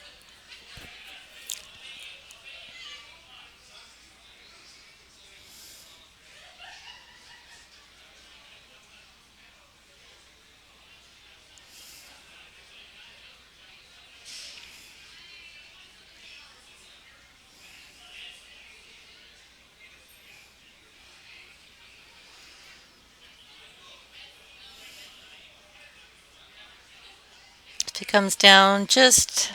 If he comes down just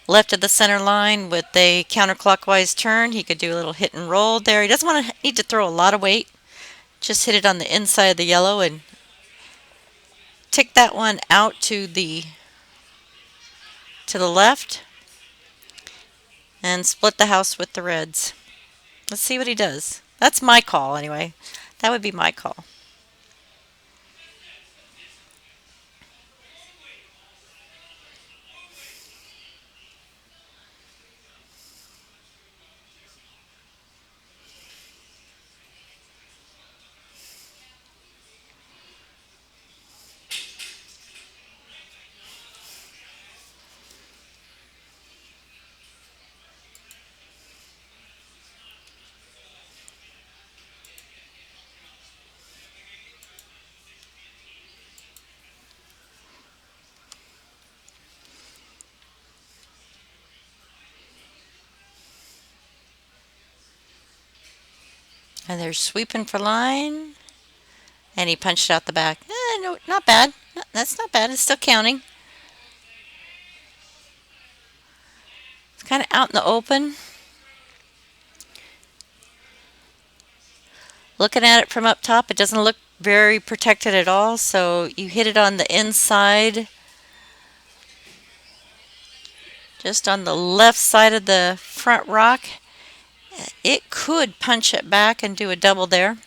left of the center line with a counterclockwise turn, he could do a little hit and roll there. He doesn't want to need to throw a lot of weight. Just hit it on the inside of the yellow and tick that one out to the left and split the house with the reds. Let's see what he does. That's my call anyway. That would be my call. And they're sweeping for line. And he punched out the back. No, not bad. That's not bad. It's still counting. It's kind of out in the open. Looking at it from up top, it doesn't look very protected at all. So you hit it on the inside, just on the left side of the front rock. It could punch it back and do a double there.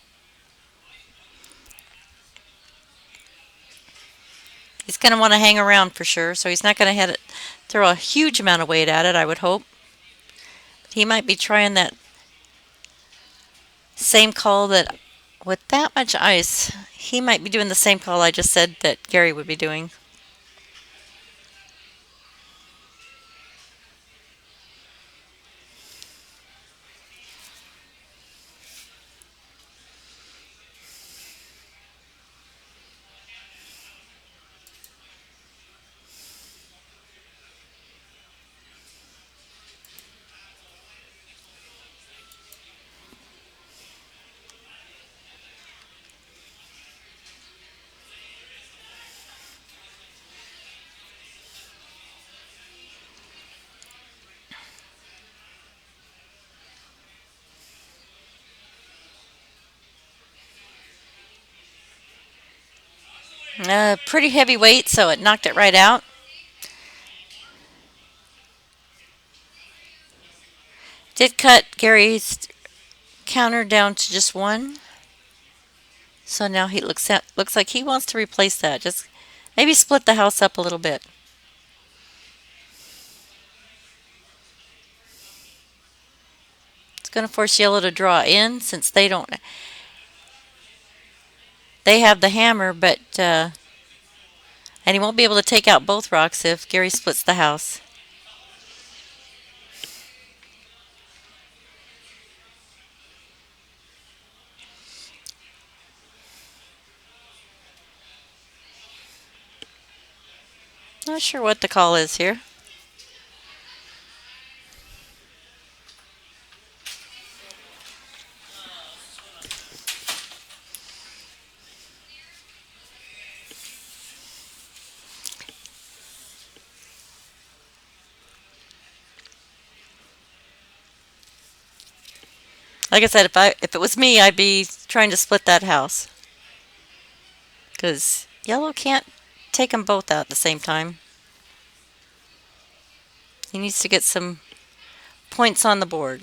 He's going to want to hang around for sure, so he's not going to throw a huge amount of weight at it, I would hope. But he might be trying that same call that, with that much ice, he might be doing the same call I just said that Gary would be doing. Pretty heavy weight, so it knocked it right out. Did cut Gary's counter down to just one. So now he looks like he wants to replace that. Just maybe split the house up a little bit. It's going to force yellow to draw in since they don't. They have the hammer, but and he won't be able to take out both rocks if Gary splits the house. Not sure what the call is here. Like I said, if it was me, I'd be trying to split that house because yellow can't take them both out at the same time. He needs to get some points on the board.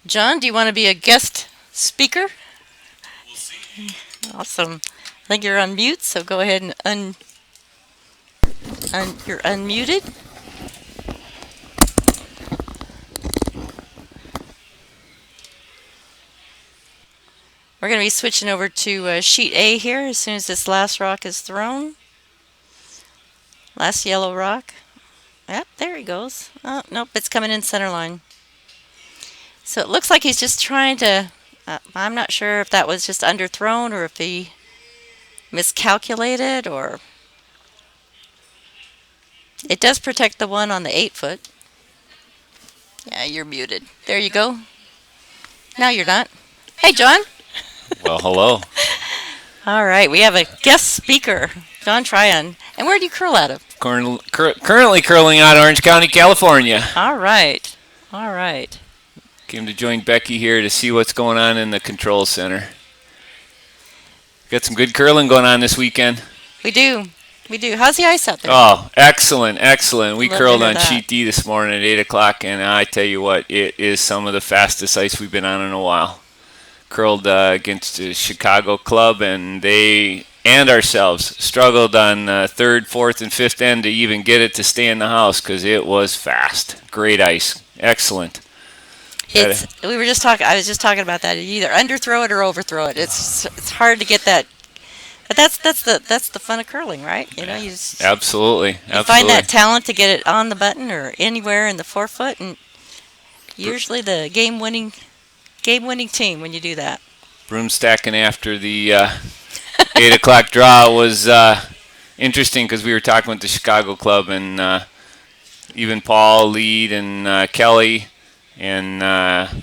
John, do you want to be a guest speaker? Awesome. I think you're on mute, so go ahead and You're unmuted. We're going to be switching over to sheet A here as soon as this last rock is thrown. Last yellow rock. Yep, there he goes. Oh, nope, it's coming in center line. So it looks like he's just trying to... I'm not sure if that was just underthrown or if he miscalculated or... It does protect the one on the 8-foot. Yeah, you're muted. There you go. Now you're not. Hey, John. Well, hello. All right, we have a guest speaker, John Tryon. And where do you curl out of? Currently curling out of Orange County, California. All right. All right. Came to join Becky here to see what's going on in the control center. Got some good curling going on this weekend. We do. We do. How's the ice out there? Oh, excellent, excellent. We Love curled to hear on that. sheet D this morning at 8 o'clock, and I tell you what, it is some of the fastest ice we've been on in a while. Curled against the Chicago club, and they and ourselves struggled on third, fourth, and fifth end to even get it to stay in the house because it was fast. Great ice. Excellent. We were just talking. I was just talking about that. You either underthrow it or overthrow it. It's hard to get that. But that's the fun of curling, right? You know, you just Absolutely. you find that talent to get it on the button or anywhere in the forefoot, and usually the game-winning team when you do that. Broom stacking after the 8 o'clock draw was interesting because we were talking with the Chicago club, and even Paul, Lead, and Kelly, and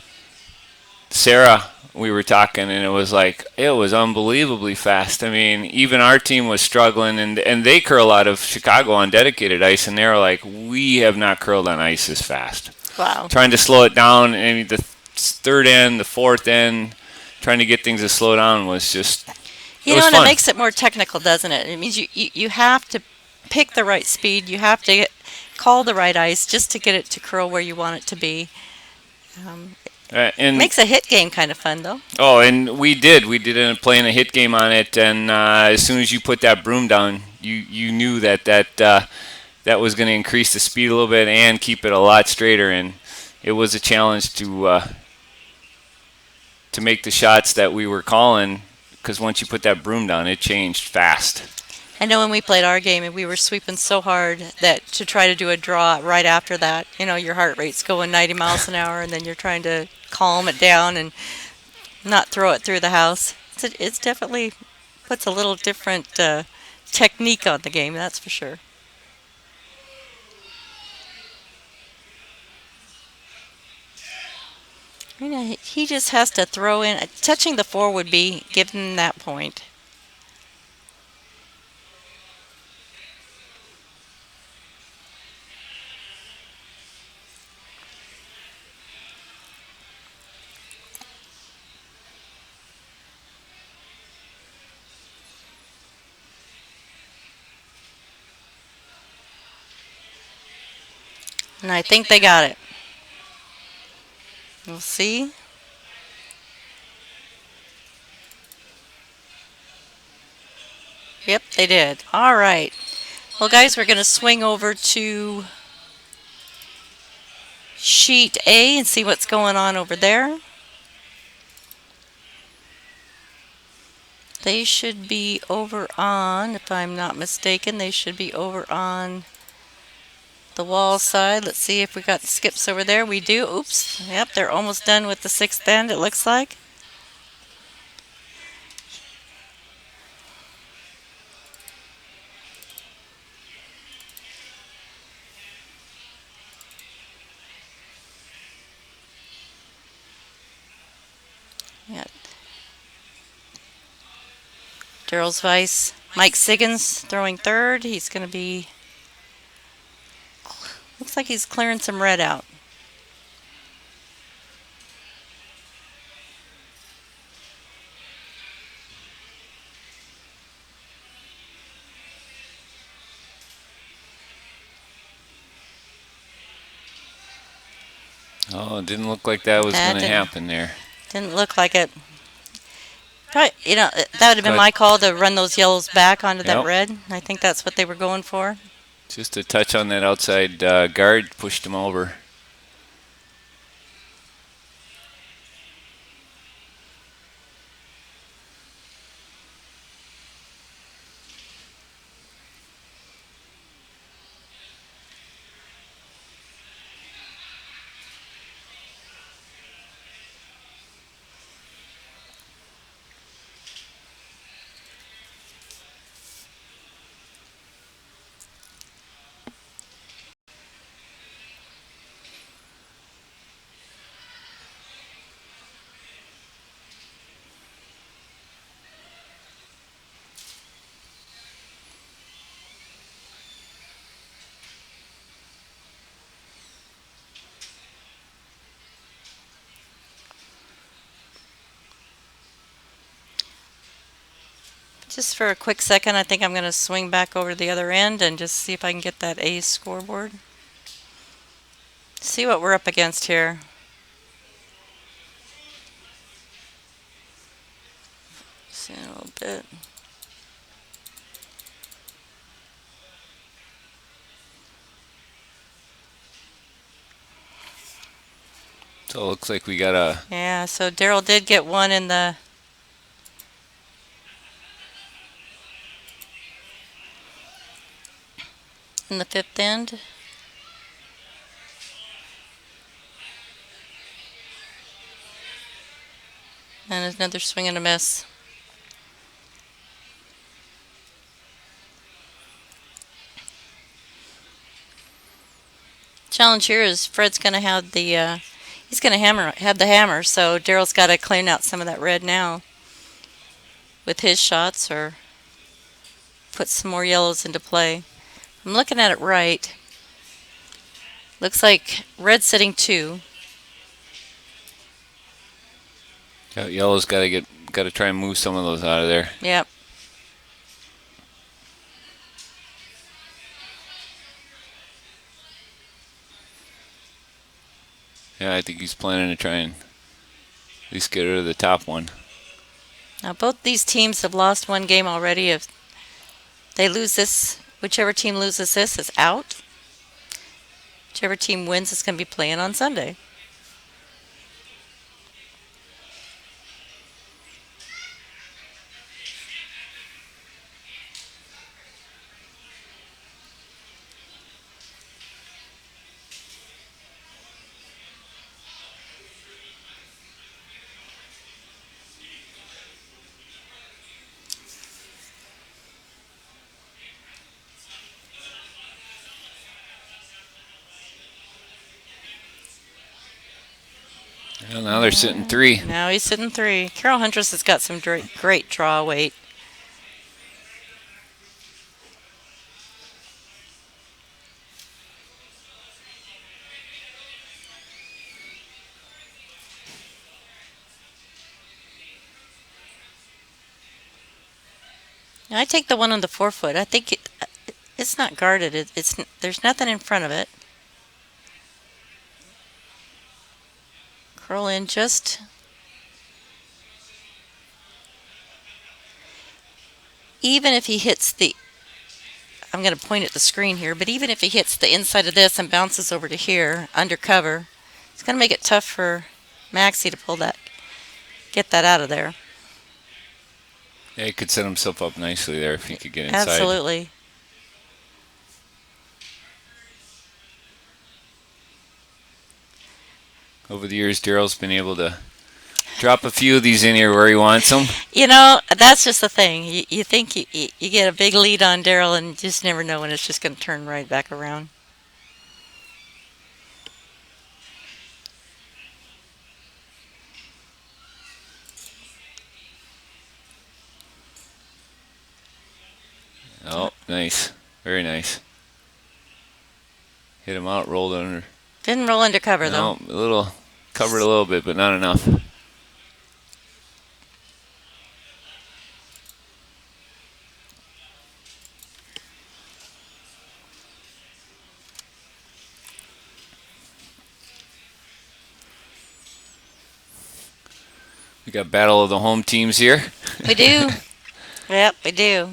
Sarah, we were talking, and it was unbelievably fast. I mean, even our team was struggling, and they curl out of Chicago on dedicated ice, and they were like, we have not curled on ice this fast. Wow. Trying to slow it down, and the third end, the fourth end, trying to get things to slow down was just And fun. it makes it more technical, doesn't it? It means you have to pick the right speed. You have to call the right ice just to get it to curl where you want it to be. And Makes a hit game kind of fun, though. Oh, and we ended up playing a hit game on it, and as soon as you put that broom down, you knew that was going to increase the speed a little bit and keep it a lot straighter, and it was a challenge to make the shots that we were calling, because once you put that broom down, it changed fast. I know when we played our game and we were sweeping so hard that to try to do a draw right after that, your heart rate's going 90 miles an hour, and then you're trying to calm it down and not throw it through the house. It's definitely puts a little different technique on the game, that's for sure. He just has to throw in. Touching the four would be giving that point. And I think they got it. We'll see. Yep, they did. All right. Well, guys, we're going to swing over to sheet A and see what's going on over there. They should be over on, if I'm not mistaken, they should be over on the wall side. Let's see if we got skips over there. We do. Oops. Yep, they're almost done with the sixth end, it looks like. Yeah. Daryl's Weiss. Mike Siggins throwing third. He's going to be... Looks like he's clearing some red out. Oh, it didn't look like that was going to happen there. Didn't look like it. Probably, that would have been my call to run those yellows back onto that red. I think that's what they were going for. Just a touch on that outside guard pushed him over. Just for a quick second, I think I'm going to swing back over to the other end and just see if I can get that A scoreboard. See what we're up against here. See a little bit. So it looks like we got a Yeah, so Daryl did get one in the fifth end. And another swing and a miss. Challenge here is Fred's going to have he's going to have the hammer, so Daryl's got to clean out some of that red now with his shots or put some more yellows into play. I'm looking at it right. Looks like red's sitting 2. yellow's got to try and move some of those out of there. Yep. Yeah, I think he's planning to try and at least get rid of the top one. Now both these teams have lost one game already. If they lose this, whichever team loses this is out. Whichever team wins is going to be playing on Sunday. Well, now they're sitting 3. Now he's sitting 3. Carol Huntress has got some great draw weight. Now I take the one on the 4-foot. I think it's not guarded. There's nothing in front of it. Curl in just. Even if he hits I'm going to point at the screen here, but even if he hits the inside of this and bounces over to here, under cover, it's going to make it tough for Maxie to get that out of there. Yeah, he could set himself up nicely there if he could get inside. Absolutely. Over the years, Daryl's been able to drop a few of these in here where he wants them. You know, that's just the thing. You think you get a big lead on Daryl and you just never know when it's just going to turn right back around. Oh, nice. Very nice. Hit him out, rolled under. Didn't roll under cover, though. No, a little, covered a little bit, but not enough. We got battle of the home teams here. We do. Yep, we do.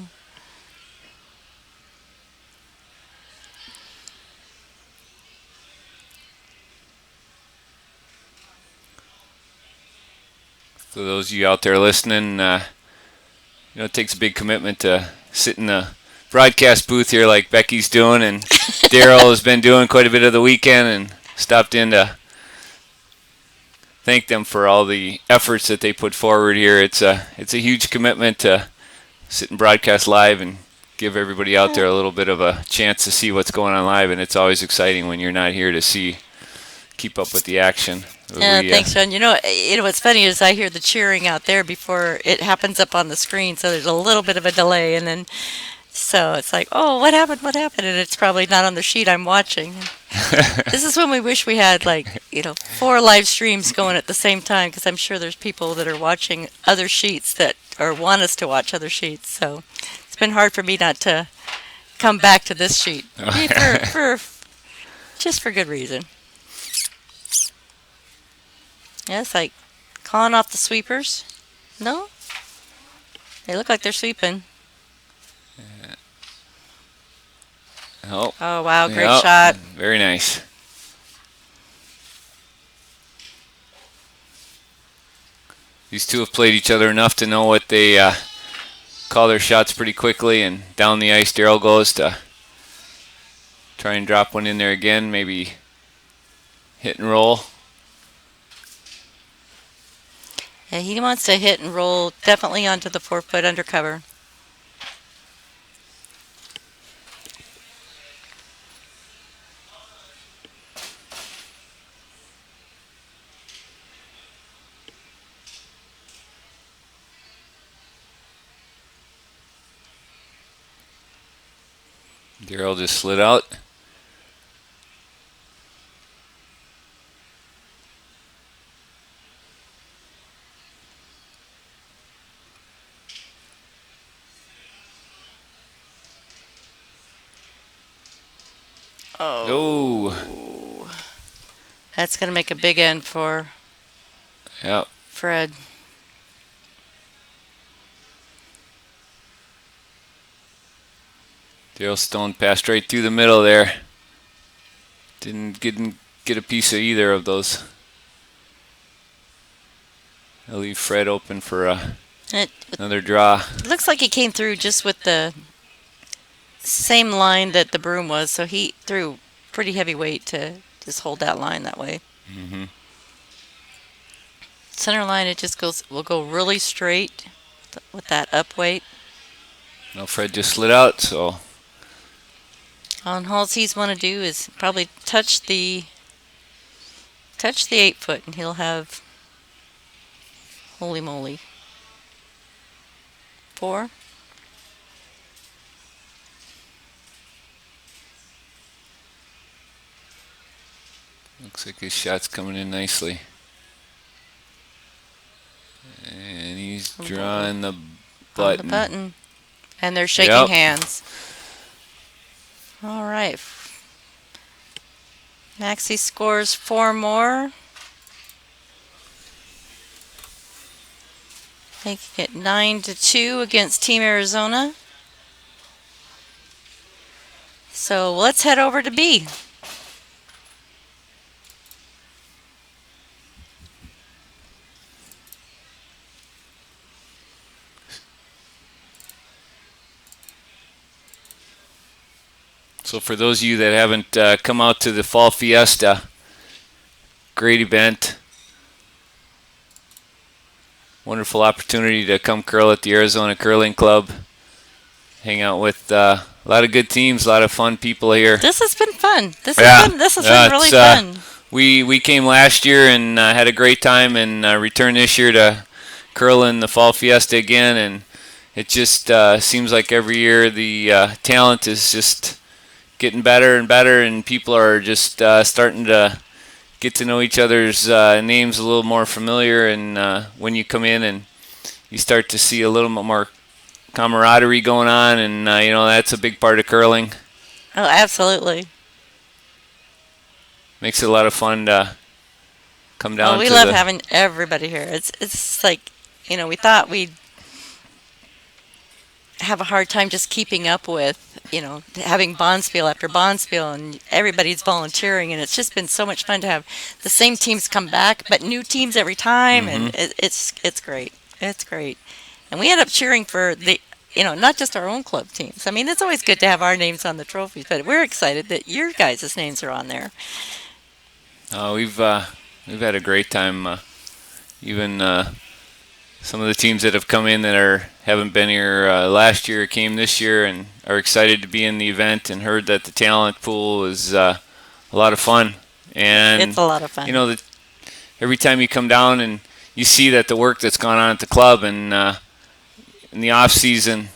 So those of you out there listening, it takes a big commitment to sit in the broadcast booth here like Becky's doing, and Daryl has been doing quite a bit of the weekend and stopped in to thank them for all the efforts that they put forward here. It's a huge commitment to sit and broadcast live and give everybody out there a little bit of a chance to see what's going on live, and it's always exciting when you're not here to keep up with the action. Yeah, thanks, John. What's funny is I hear the cheering out there before it happens up on the screen, so there's a little bit of a delay, and then so it's like, oh, what happened? What happened? And it's probably not on the sheet I'm watching. This is when we wish we had 4 live streams going at the same time, because I'm sure there's people that are watching other sheets that or want us to watch other sheets. So it's been hard for me not to come back to this sheet just for good reason. Yeah, it's like calling off the sweepers. No? They look like they're sweeping. Oh, wow, great shot. Very nice. These two have played each other enough to know what they call their shots pretty quickly, and down the ice Daryl goes to try and drop one in there again, maybe hit and roll. Yeah, he wants to hit and roll definitely onto the 4-foot undercover. Daryl just slid out. Oh. That's going to make a big end for Fred. Daryl Stone passed right through the middle there. Didn't get a piece of either of those. I'll leave Fred open for another draw. It looks like he came through just with the same line that the broom was, so he threw pretty heavy weight to just hold that line that way. Mm-hmm. Center line, it just will go really straight with that up weight. No, Fred just slid out, so all he's want to do is probably touch the 8-foot, and he'll have, holy moly, 4. Looks like his shot's coming in nicely. And he's drawing the button. And they're shaking hands. All right. Maxie scores 4 more. Making it 9-2 against Team Arizona. So let's head over to B. So for those of you that haven't come out to the Fall Fiesta, great event. Wonderful opportunity to come curl at the Arizona Curling Club. Hang out with a lot of good teams, a lot of fun people here. This has been fun. This has been really fun. We came last year and had a great time, and returned this year to curl in the Fall Fiesta again. And it just seems like every year the talent is just getting better and better, and people are just starting to get to know each other's names a little more familiar. And when you come in and you start to see a little bit more camaraderie going on, and that's a big part of curling. Oh, absolutely. Makes it a lot of fun to come down. We love having everybody here. It's like, we thought we'd have a hard time just keeping up with, having Bonspiel after Bonspiel, and everybody's volunteering, and it's just been so much fun to have the same teams come back, but new teams every time, and Hmm. it's great. It's great. And we end up cheering for not just our own club teams. I mean, it's always good to have our names on the trophies, but we're excited that your guys' names are on there. We've had a great time. Even some of the teams that have come in that haven't been here last year came this year and are excited to be in the event and heard that the talent pool is a lot of fun. It's And a lot of you fun. know, every time you come down and you see that the work that's gone on at the club and in the off season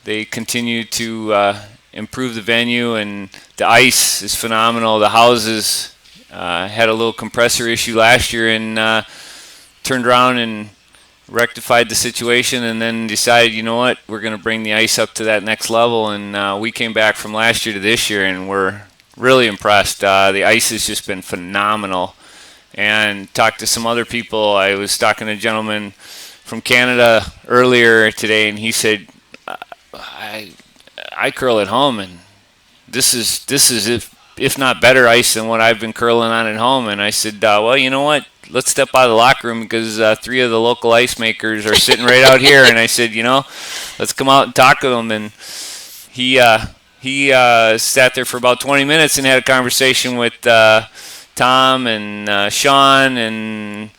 they continue to improve the venue, and the ice is phenomenal. The houses had a little compressor issue last year and turned around and rectified the situation, and then decided, you know what, we're going to bring the ice up to that next level. And we came back from last year to this year, and we're really impressed. The ice has just been phenomenal. And talked to some other people. I was talking to a gentleman from Canada earlier today, and he said, I I curl at home, and this is if not better ice than what I've been curling on at home. And I said, well, you know what? Let's step out of the locker room because three of the local ice makers are sitting right out here. And I said, let's come out and talk to them. And he sat there for about 20 minutes and had a conversation with Tom and Sean, and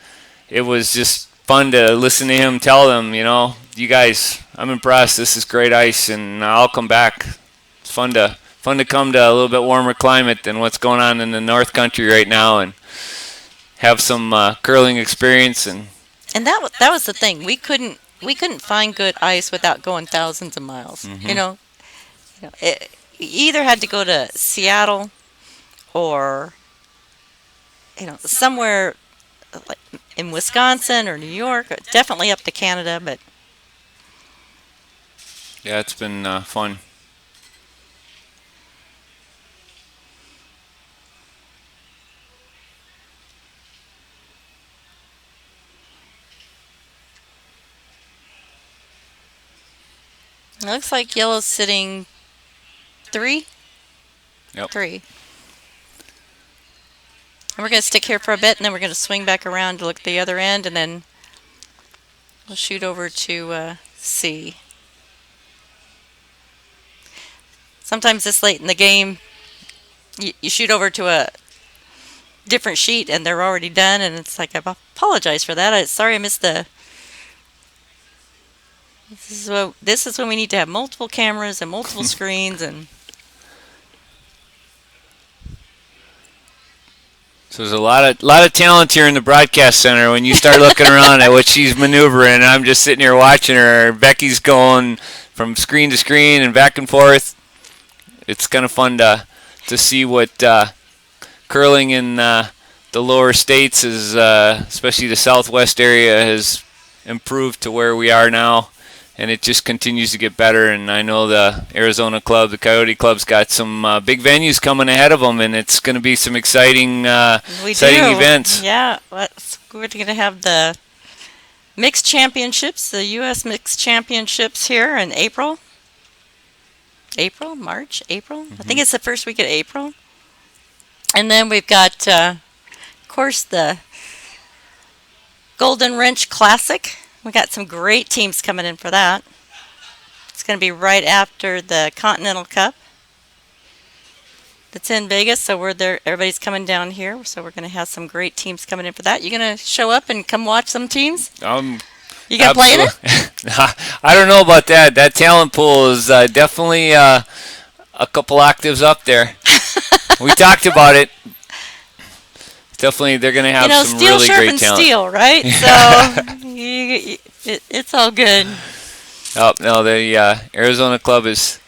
it was just fun to listen to him tell them, you guys, I'm impressed. This is great ice, and I'll come back. It's fun to come to a little bit warmer climate than what's going on in the North Country right now, and have some curling experience. And And that was the thing. We couldn't find good ice without going thousands of miles. hmm You either had to go to Seattle or somewhere like in Wisconsin or New York, or definitely up to Canada. But yeah, it's been fun. it looks like yellow's sitting three, Yep. three. And we're gonna stick here for a bit, and then we're gonna swing back around to look at the other end, and then we'll shoot over to C. Sometimes this late in the game, you shoot over to a different sheet and they're already done, and it's like, I apologize for that. Sorry I missed the. This is when we need to have multiple cameras and multiple screens, and So there's a lot of talent here in the broadcast center. When you start looking around at what she's maneuvering, I'm just sitting here watching her. Becky's going from screen to screen and back and forth. It's kind of fun to see what curling in the lower states is, especially the southwest area, has improved to where we are now, and it just continues to get better. And I know the Arizona club, the Coyote club's got some big venues coming ahead of them, and it's going to be some exciting we exciting do. events. Yeah, we're going to have the mixed championships, the U.S. mixed championships here in April. April, March, April. I think it's the first week of April. And then we've got, of course, the Golden Wrench Classic. We got some great teams coming in for that. It's going to be right after the Continental Cup. That's in Vegas, so we're there. Everybody's coming down here, so we're going to have some great teams coming in for that. You going to show up and come watch some teams? You going to play in it? I don't know about that. That talent pool is definitely a couple octaves up there. We talked about it. Definitely, they're going to have some Steel really great sharpens talent. steel, right? So it's all good. Oh no, the Arizona club is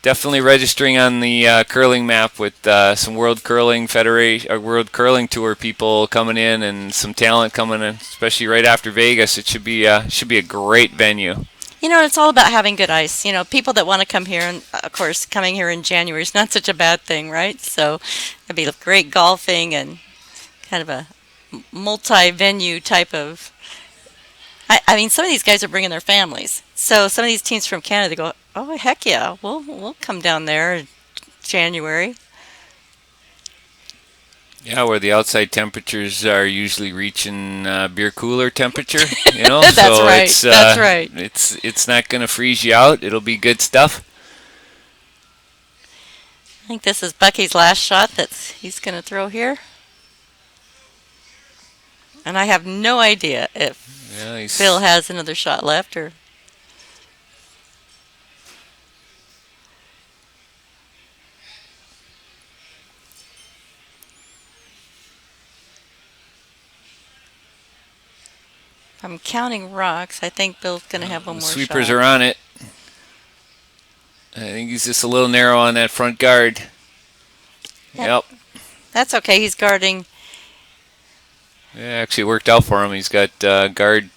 definitely registering on the curling map with some World Curling Federation, World Curling Tour people coming in, and some talent coming in, especially right after Vegas. It should be a great venue. It's all about having good ice. People that want to come here, and of course, coming here in January is not such a bad thing, right? So it'd be great golfing and kind of a multi-venue type of I mean, some of these guys are bringing their families. So some of these teams from Canada go, oh heck yeah, we'll come down there in January. Yeah, where the outside temperatures are usually reaching beer cooler temperature, That's so right. That's right. it's not going to freeze you out. It'll be good stuff. I think this is Bucky's last shot that he's going to throw here. And I have no idea if Yeah, Phil has another shot left or. If I'm counting rocks, I think Bill's going to have one the more sweepers shot. are on it. I think he's just a little narrow on that front guard. Yep. That's okay. He's guarding. Yeah, actually it worked out for him. He's got guard.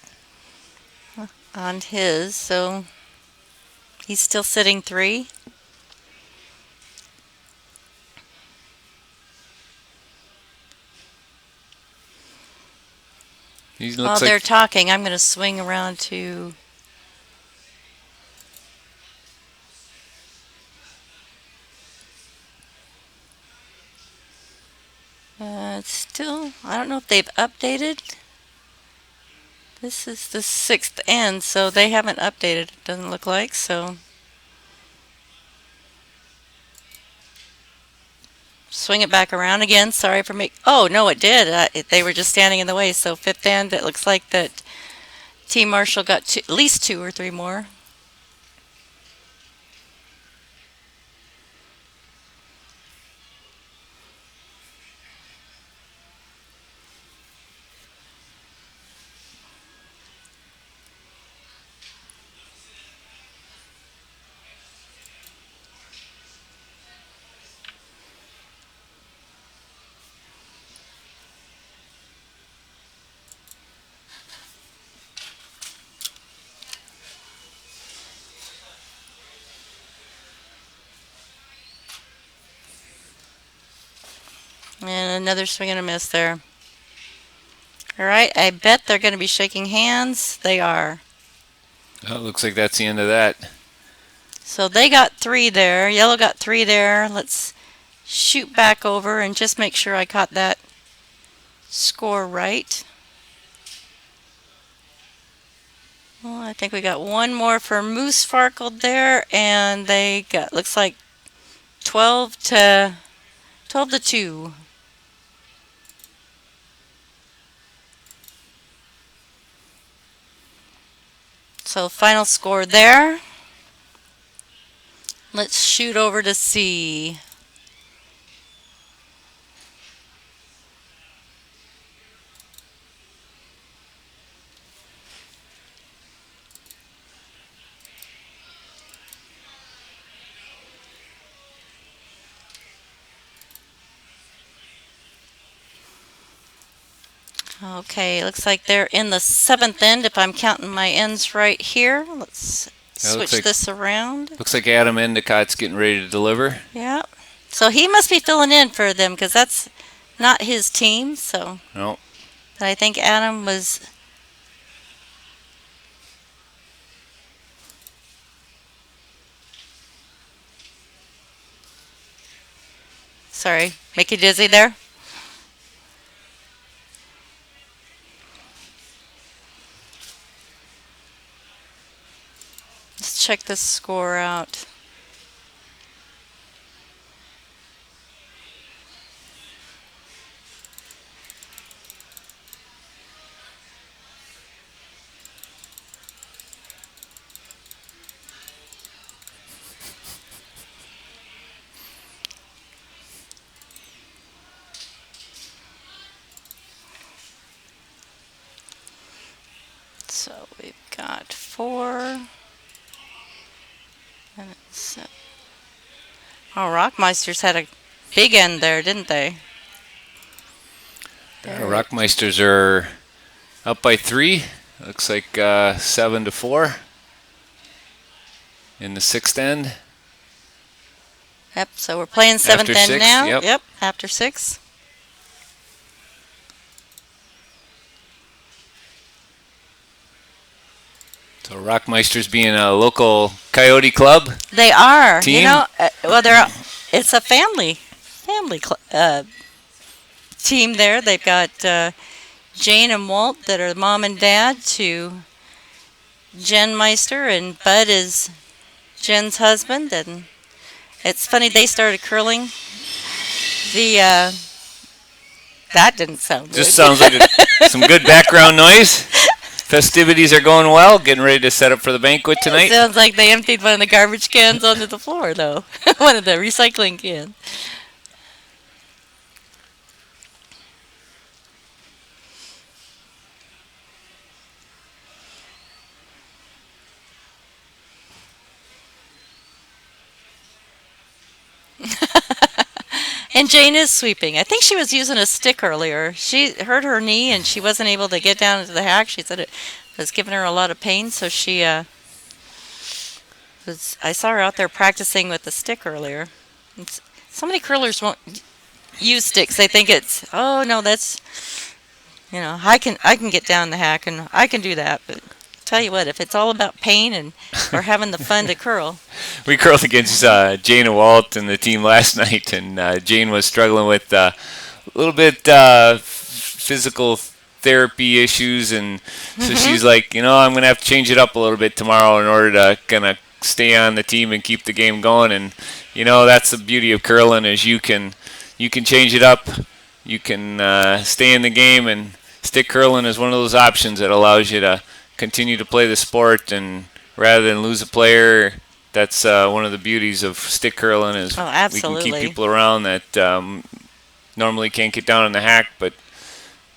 On his, so he's still sitting 3. He While looks they're like talking, I'm going to swing around to. It's still, I don't know if they've updated. This is the 6th end, so they haven't updated, it doesn't look like, so. Swing it back around again. Sorry for me. Oh, no, it did. They were just standing in the way. So 5th end, it looks like that Team Marshall got at least 2 or 3 more. And another swing and a miss there. All right, I bet they're going to be shaking hands. They are. oh, looks like that's the end of that. So they got 3 there. Yellow got 3 there. Let's shoot back over and just make sure I caught that score right. Well, I think we got one more for Moose Farkled there, and they got looks like 12 to 2. So final score there. Let's shoot over to C. Okay, looks like they're in the 7th end if I'm counting my ends right here. Let's That switch this around. looks like Adam Endicott's getting ready to deliver. Yeah. So he must be filling in for them because that's not his team. So No. but I think Adam was. Sorry, make you dizzy there? Let's check this score out. So we've got 4. And it's, oh, Rockmeisters had a big end there, didn't they? Rockmeisters are up by 3. Looks like 7-4 in the 6th end. Yep, so we're playing 7th After end 6, now. yep. After 6. So Rockmeisters being a local Coyote club They are, team. well, it's a family team there. They've got Jane and Walt that are mom and dad to Jen Meister, and Bud is Jen's husband. And it's funny they started curling. The that didn't sound Just good. sounds like some good background noise. Festivities are going well. Getting ready to set up for the banquet It tonight. sounds like they emptied one of the garbage cans onto the floor, though. One of the recycling cans. And Jane is sweeping. I think she was using a stick earlier. She hurt her knee and she wasn't able to get down into the hack. She said it was giving her a lot of pain, so she was. I saw her out there practicing with the stick earlier. So many curlers won't use sticks. They think it's, oh no, that's, I can get down the hack and I can do that. But tell you what, if it's all about pain and or having the fun to curl. We curled against Jane and Walt and the team last night, and Jane was struggling with a little bit physical therapy issues, and so she's like, I'm gonna have to change it up a little bit tomorrow in order to kind of stay on the team and keep the game going. And that's the beauty of curling is you can change it up, you can stay in the game, and stick curling is one of those options that allows you to continue to play the sport, and rather than lose a player. That's one of the beauties of stick curling is Oh, we can keep absolutely. people around that normally can't get down in the hack, but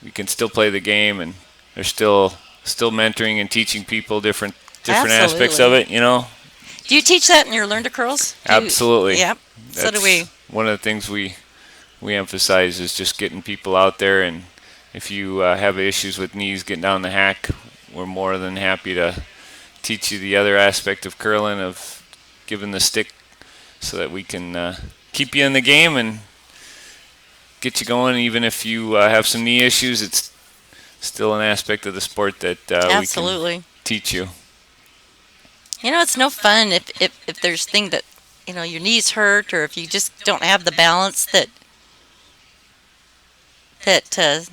we can still play the game, and they're still mentoring and teaching people different aspects of Absolutely. it. Do you teach that in your Learn to Curls? Absolutely. Yep. So do That's we. one of the things we emphasize is just getting people out there, and if you have issues with knees getting down the hack, we're more than happy to teach you the other aspect of curling of giving the stick so that we can keep you in the game and get you going. Even if you have some knee issues, it's still an aspect of the sport that we can Absolutely. teach you. It's no fun if there's thing that, your knees hurt or if you just don't have the balance that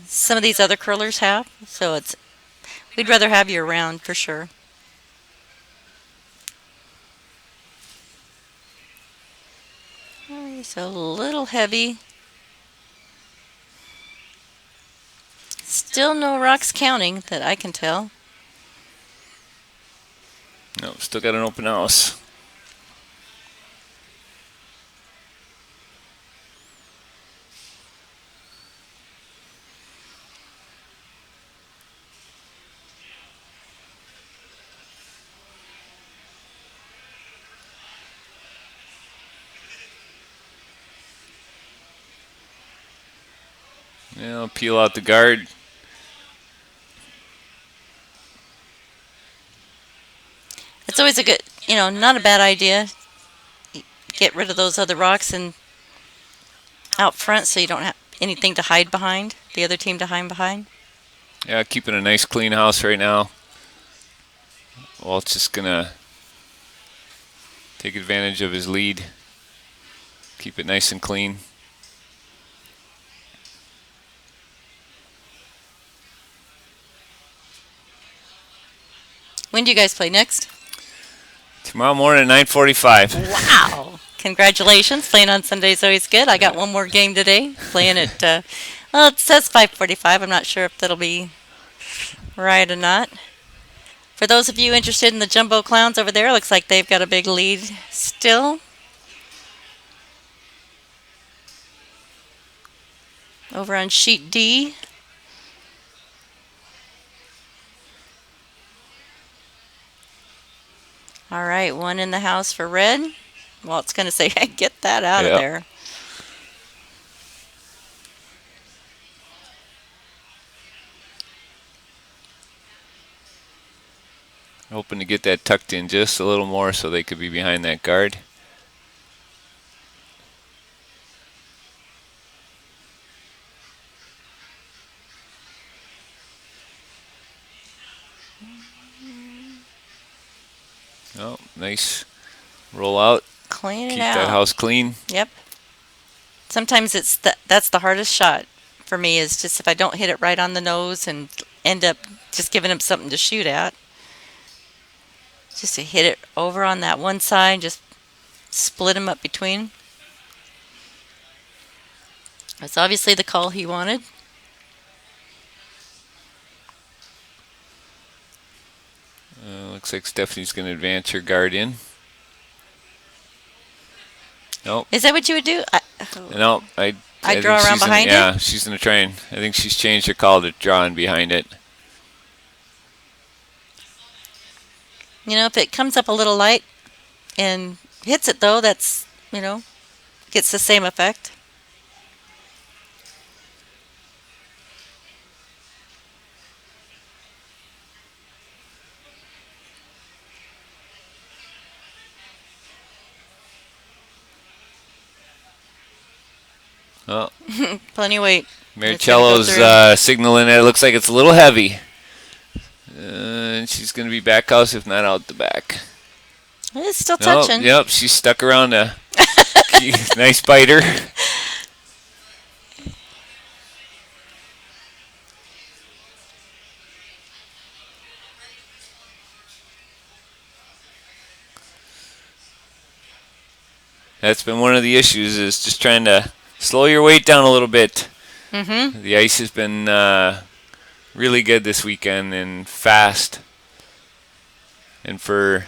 some of these other curlers have. So we'd rather have you around for sure. It's a little heavy. Still no rocks counting that I can tell. No, still got an open house. Peel out the guard. It's always a good, not a bad idea. Get rid of those other rocks and out front so you don't have anything to hide behind, the other team to hide behind. Yeah, keeping a nice clean house right now. Walt's just gonna take advantage of his lead. Keep it nice and clean. When do you guys play next? Tomorrow morning at 9:45. Wow. Congratulations. Playing on Sunday is always good. I got one more game today. Playing at, well, it says 5:45. I'm not sure if that'll be right or not. For those of you interested in the Jumbo Clowns over there, looks like they've got a big lead still. Over on sheet D. All right, one in the house for red. Well, it's going to say, hey, get that out of Yep. there. Hoping to get that tucked in just a little more so they could be behind that guard. Oh, nice roll out. Clean it Keep that out. house clean. Yep. Sometimes that's the hardest shot for me is just if I don't hit it right on the nose and end up just giving him something to shoot at. Just to hit it over on that one side, just split him up between. That's obviously the call he wanted. Looks like Stephanie's going to advance her guard in. Nope. Is that what you would do? No, I I draw think around she's behind yeah, it? she's going to try and. I think she's changed her call to drawing behind it. If it comes up a little light and hits it though, that's, gets the same effect. Oh, Plenty of weight. It's gonna go Maricello's through. signaling that it looks like it's a little heavy. And she's going to be back house, if not out the back. It's still Nope, touching. yep, she's stuck around a nice biter. That's been one of the issues is just trying to slow your weight down a little bit. Mm-hmm. The ice has been really good this weekend and fast. And for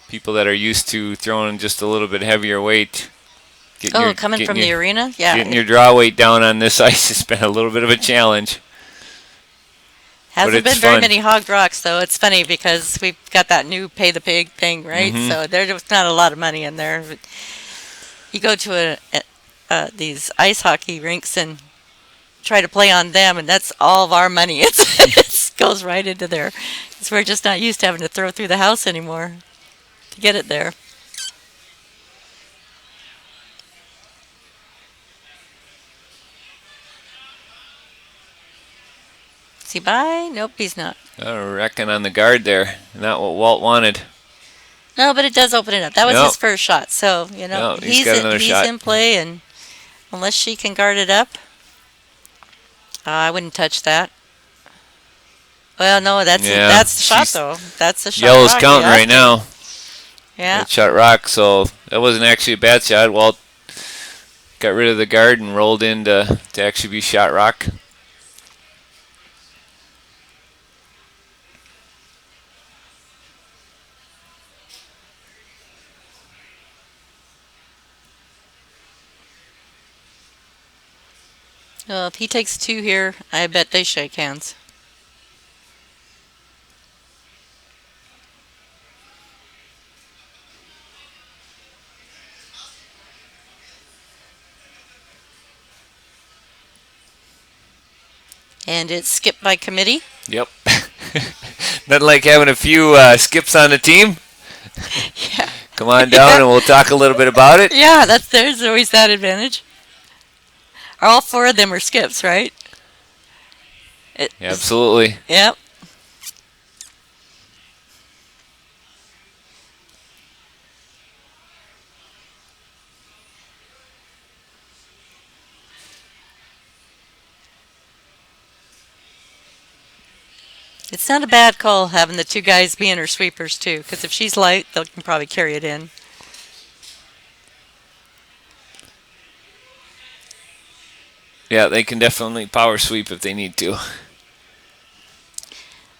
people that are used to throwing just a little bit heavier weight, Coming from the arena? Yeah. getting your draw weight down on this ice has been a little bit of a challenge. Hasn't it's been very fun. many hogged rocks, though. It's funny because we've got that new pay the pig thing, right? Mhm. So there's not a lot of money in there. You go to these ice hockey rinks and try to play on them, and that's all of our money. It goes right into there. 'Cause we're just not used to having to throw through the house anymore to get it there. Is he by? Nope, he's not. Wrecking on the guard there. Not what Walt wanted. No, but it does open it up. That was Nope. his first shot, so No, he's got another he's shot. in play, and unless she can guard it up, I wouldn't touch that. Well, no, Yeah, that's the shot she's- though. That's the shot. Yellow's rock, counting you have right to- now. Yeah. That shot rock, so that wasn't actually a bad shot. Walt got rid of the guard and rolled in to actually be shot rock. Well, if he takes two here, I bet they shake hands. And it's skipped by committee. Yep. Nothing like having a few skips on the team. Yeah. Come on down and we'll talk a little bit about it. Yeah, there's always that advantage. All four of them are skips, right? Absolutely. Yep. It's not a bad call having the two guys being her sweepers too, because if she's light, they can probably carry it in. Yeah, they can definitely power sweep if they need to.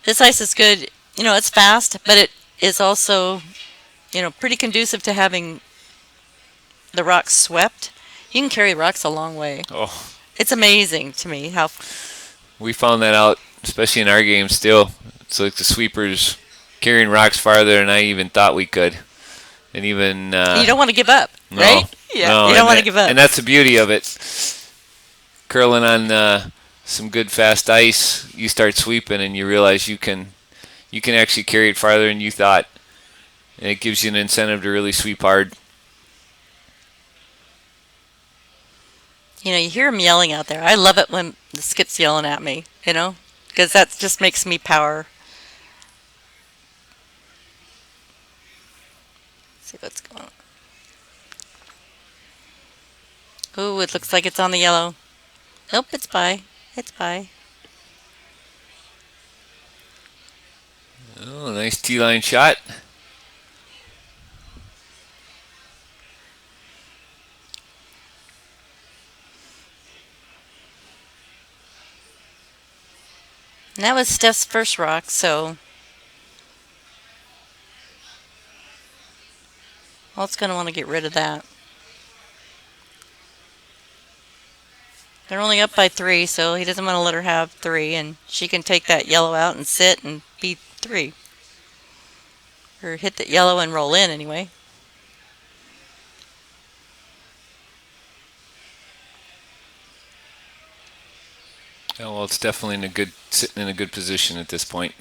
This ice is good. It's fast, but it is also, pretty conducive to having the rocks swept. You can carry rocks a long way. Oh, It's amazing to me how. we found that out, especially in our game still. It's like the sweepers carrying rocks farther than I even thought we could. And even... You don't want to give up, no, right? Yeah, no, you don't want to give up. And that's the beauty of it. Curling on some good fast ice, you start sweeping and you realize you can actually carry it farther than you thought. And it gives you an incentive to really sweep hard. You hear them yelling out there. I love it when the skip's yelling at me, because that just makes me power. See what's going on. Ooh, it looks like it's on the yellow. Nope, it's by. It's by. Oh, nice T-line shot. And that was Steph's first rock, so Walt's going to want to get rid of that. They're only up by 3, so he doesn't want to let her have 3, and she can take that yellow out and sit and beat 3. Or hit the yellow and roll in anyway. Oh, well, it's definitely sitting in a good position at this point.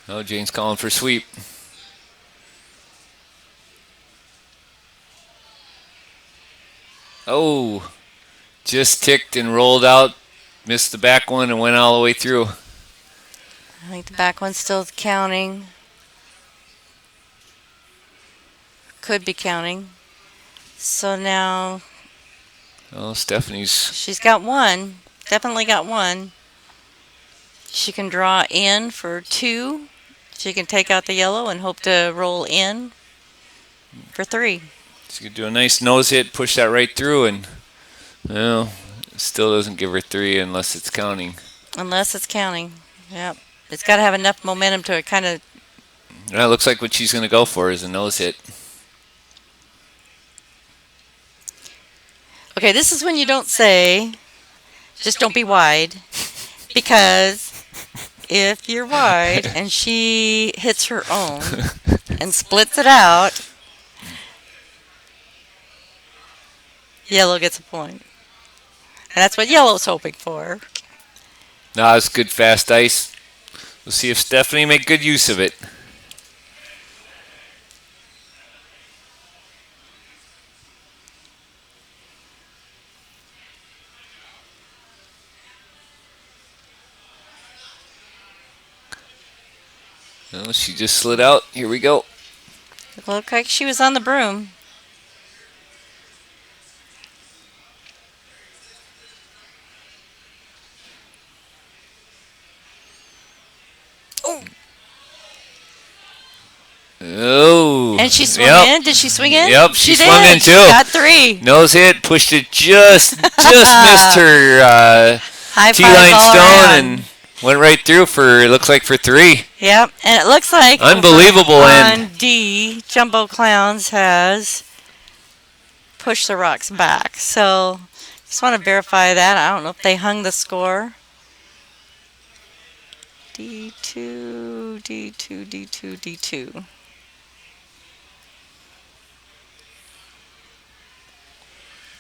Oh, Jane's calling for sweep. Oh, just ticked and rolled out. Missed the back one and went all the way through. I think the back one's still counting. Could be counting. So now Oh, Stephanie's. she's got 1. Definitely got 1. She can draw in for 2. She can take out the yellow and hope to roll in for 3. She could do a nice nose hit, push that right through, and well, it still doesn't give her 3 unless it's counting. Unless it's counting. Yep. It's got to have enough momentum to kind of. Well, it looks like what she's going to go for is a nose hit. Okay, this is when you don't say, just don't be wide. Because if you're wide and she hits her own and splits it out, yellow gets a point. And that's what yellow's hoping for. Nah, it's good fast ice. We'll see if Stephanie make good use of it. Oh, she just slid out. Here we go. It looked like she was on the broom. Oh. And she swung Yep. in. Did she swing in? Yep, she swung did. in too. She got 3. Nose hit, pushed it just missed her High fives T-line all stone around. and went right through for, it looks like for 3. Yep, and it looks like Unbelievable on end. D, Jumbo Clowns has pushed the rocks back. So just want to verify that. I don't know if they hung the score. D2, D2, D2, D2.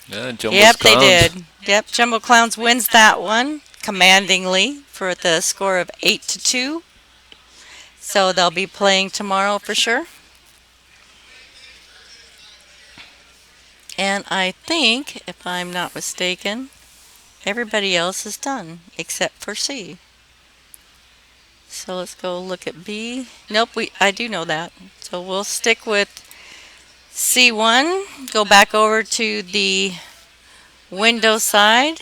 Yeah, Jumbo's Yep, they Clowns. did. Yep, Jumbo Clowns wins that one commandingly for the score of 8-2. So they'll be playing tomorrow for sure. And I think, if I'm not mistaken, everybody else is done except for C. So let's go look at B. Nope, I do know that. So we'll stick with C1. Go back over to the window side.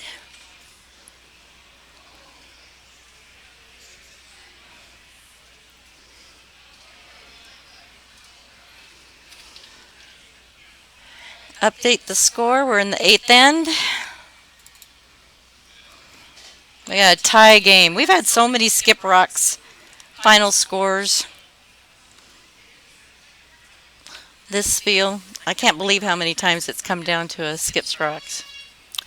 Update the score. We're in the 8th end. We got a tie game. We've had so many Skip Rocks final scores this spiel. I can't believe how many times it's come down to a Skip's Rocks.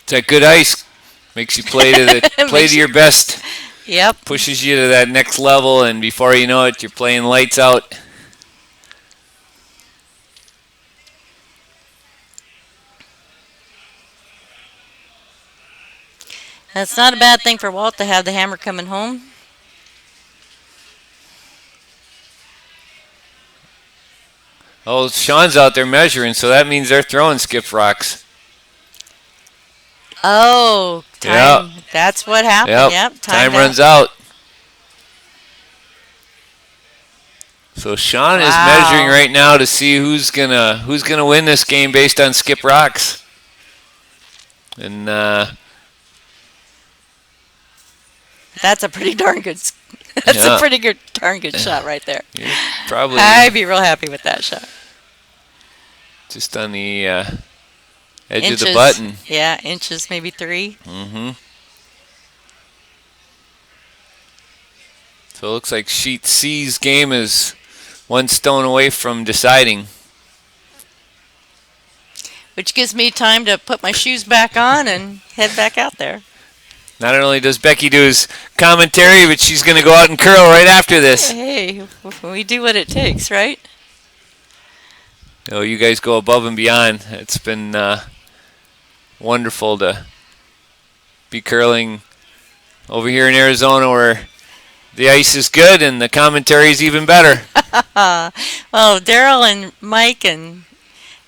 It's that good ice. Makes you play to your best. Yep. Pushes you to that next level, and before you know it, you're playing lights out. That's not a bad thing for Walt to have the hammer coming home. Oh, Sean's out there measuring, so that means they're throwing skipped rocks. Oh, Yep. time. That's what happened. Yep. Yep. Time Timed runs out. out. So Sean is measuring Wow. right now to see who's gonna win this game based on skip rocks. And That's a pretty darn good. That's yeah, a pretty good, darn good shot right there. you're probably I'd be real happy with that shot. just on the edge Inches. of the button. Yeah, inches, maybe 3. Mm-hmm. So it looks like Sheet C's game is one stone away from deciding. Which gives me time to put my shoes back on and head back out there. Not only does Becky do his commentary, but she's going to go out and curl right after this. Hey, we do what it takes, right? Oh, you guys go above and beyond. It's been wonderful to be curling over here in Arizona where the ice is good and the commentary is even better. Well, Daryl and Mike and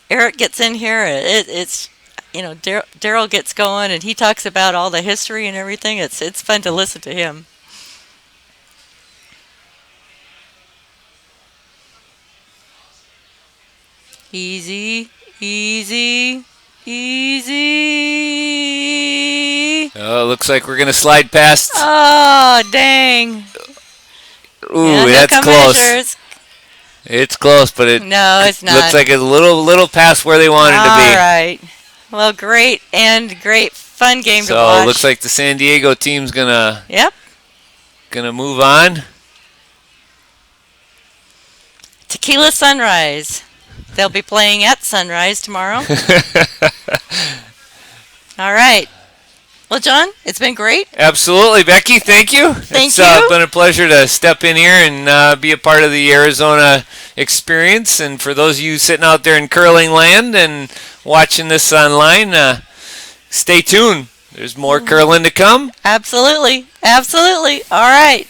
Eric gets in here. It's Daryl gets going and he talks about all the history and everything. It's fun to listen to him. Easy, easy, easy. Oh, it looks like we're going to slide past. Oh, dang. Ooh, Yeah, no that's come close. measures. It's close, but it No, it's not. looks like it's a little past where they wanted to be. All right. Well, great fun game to watch. So it looks like the San Diego team's gonna Yep. move on. Tequila Sunrise. They'll be playing at Sunrise tomorrow. All right. Well, John, it's been great. Absolutely, Becky. Thank you. Thank It's you. been a pleasure to step in here and be a part of the Arizona experience. And for those of you sitting out there in curling land and watching this online, stay tuned. There's more curling to come. Absolutely. Absolutely. All right.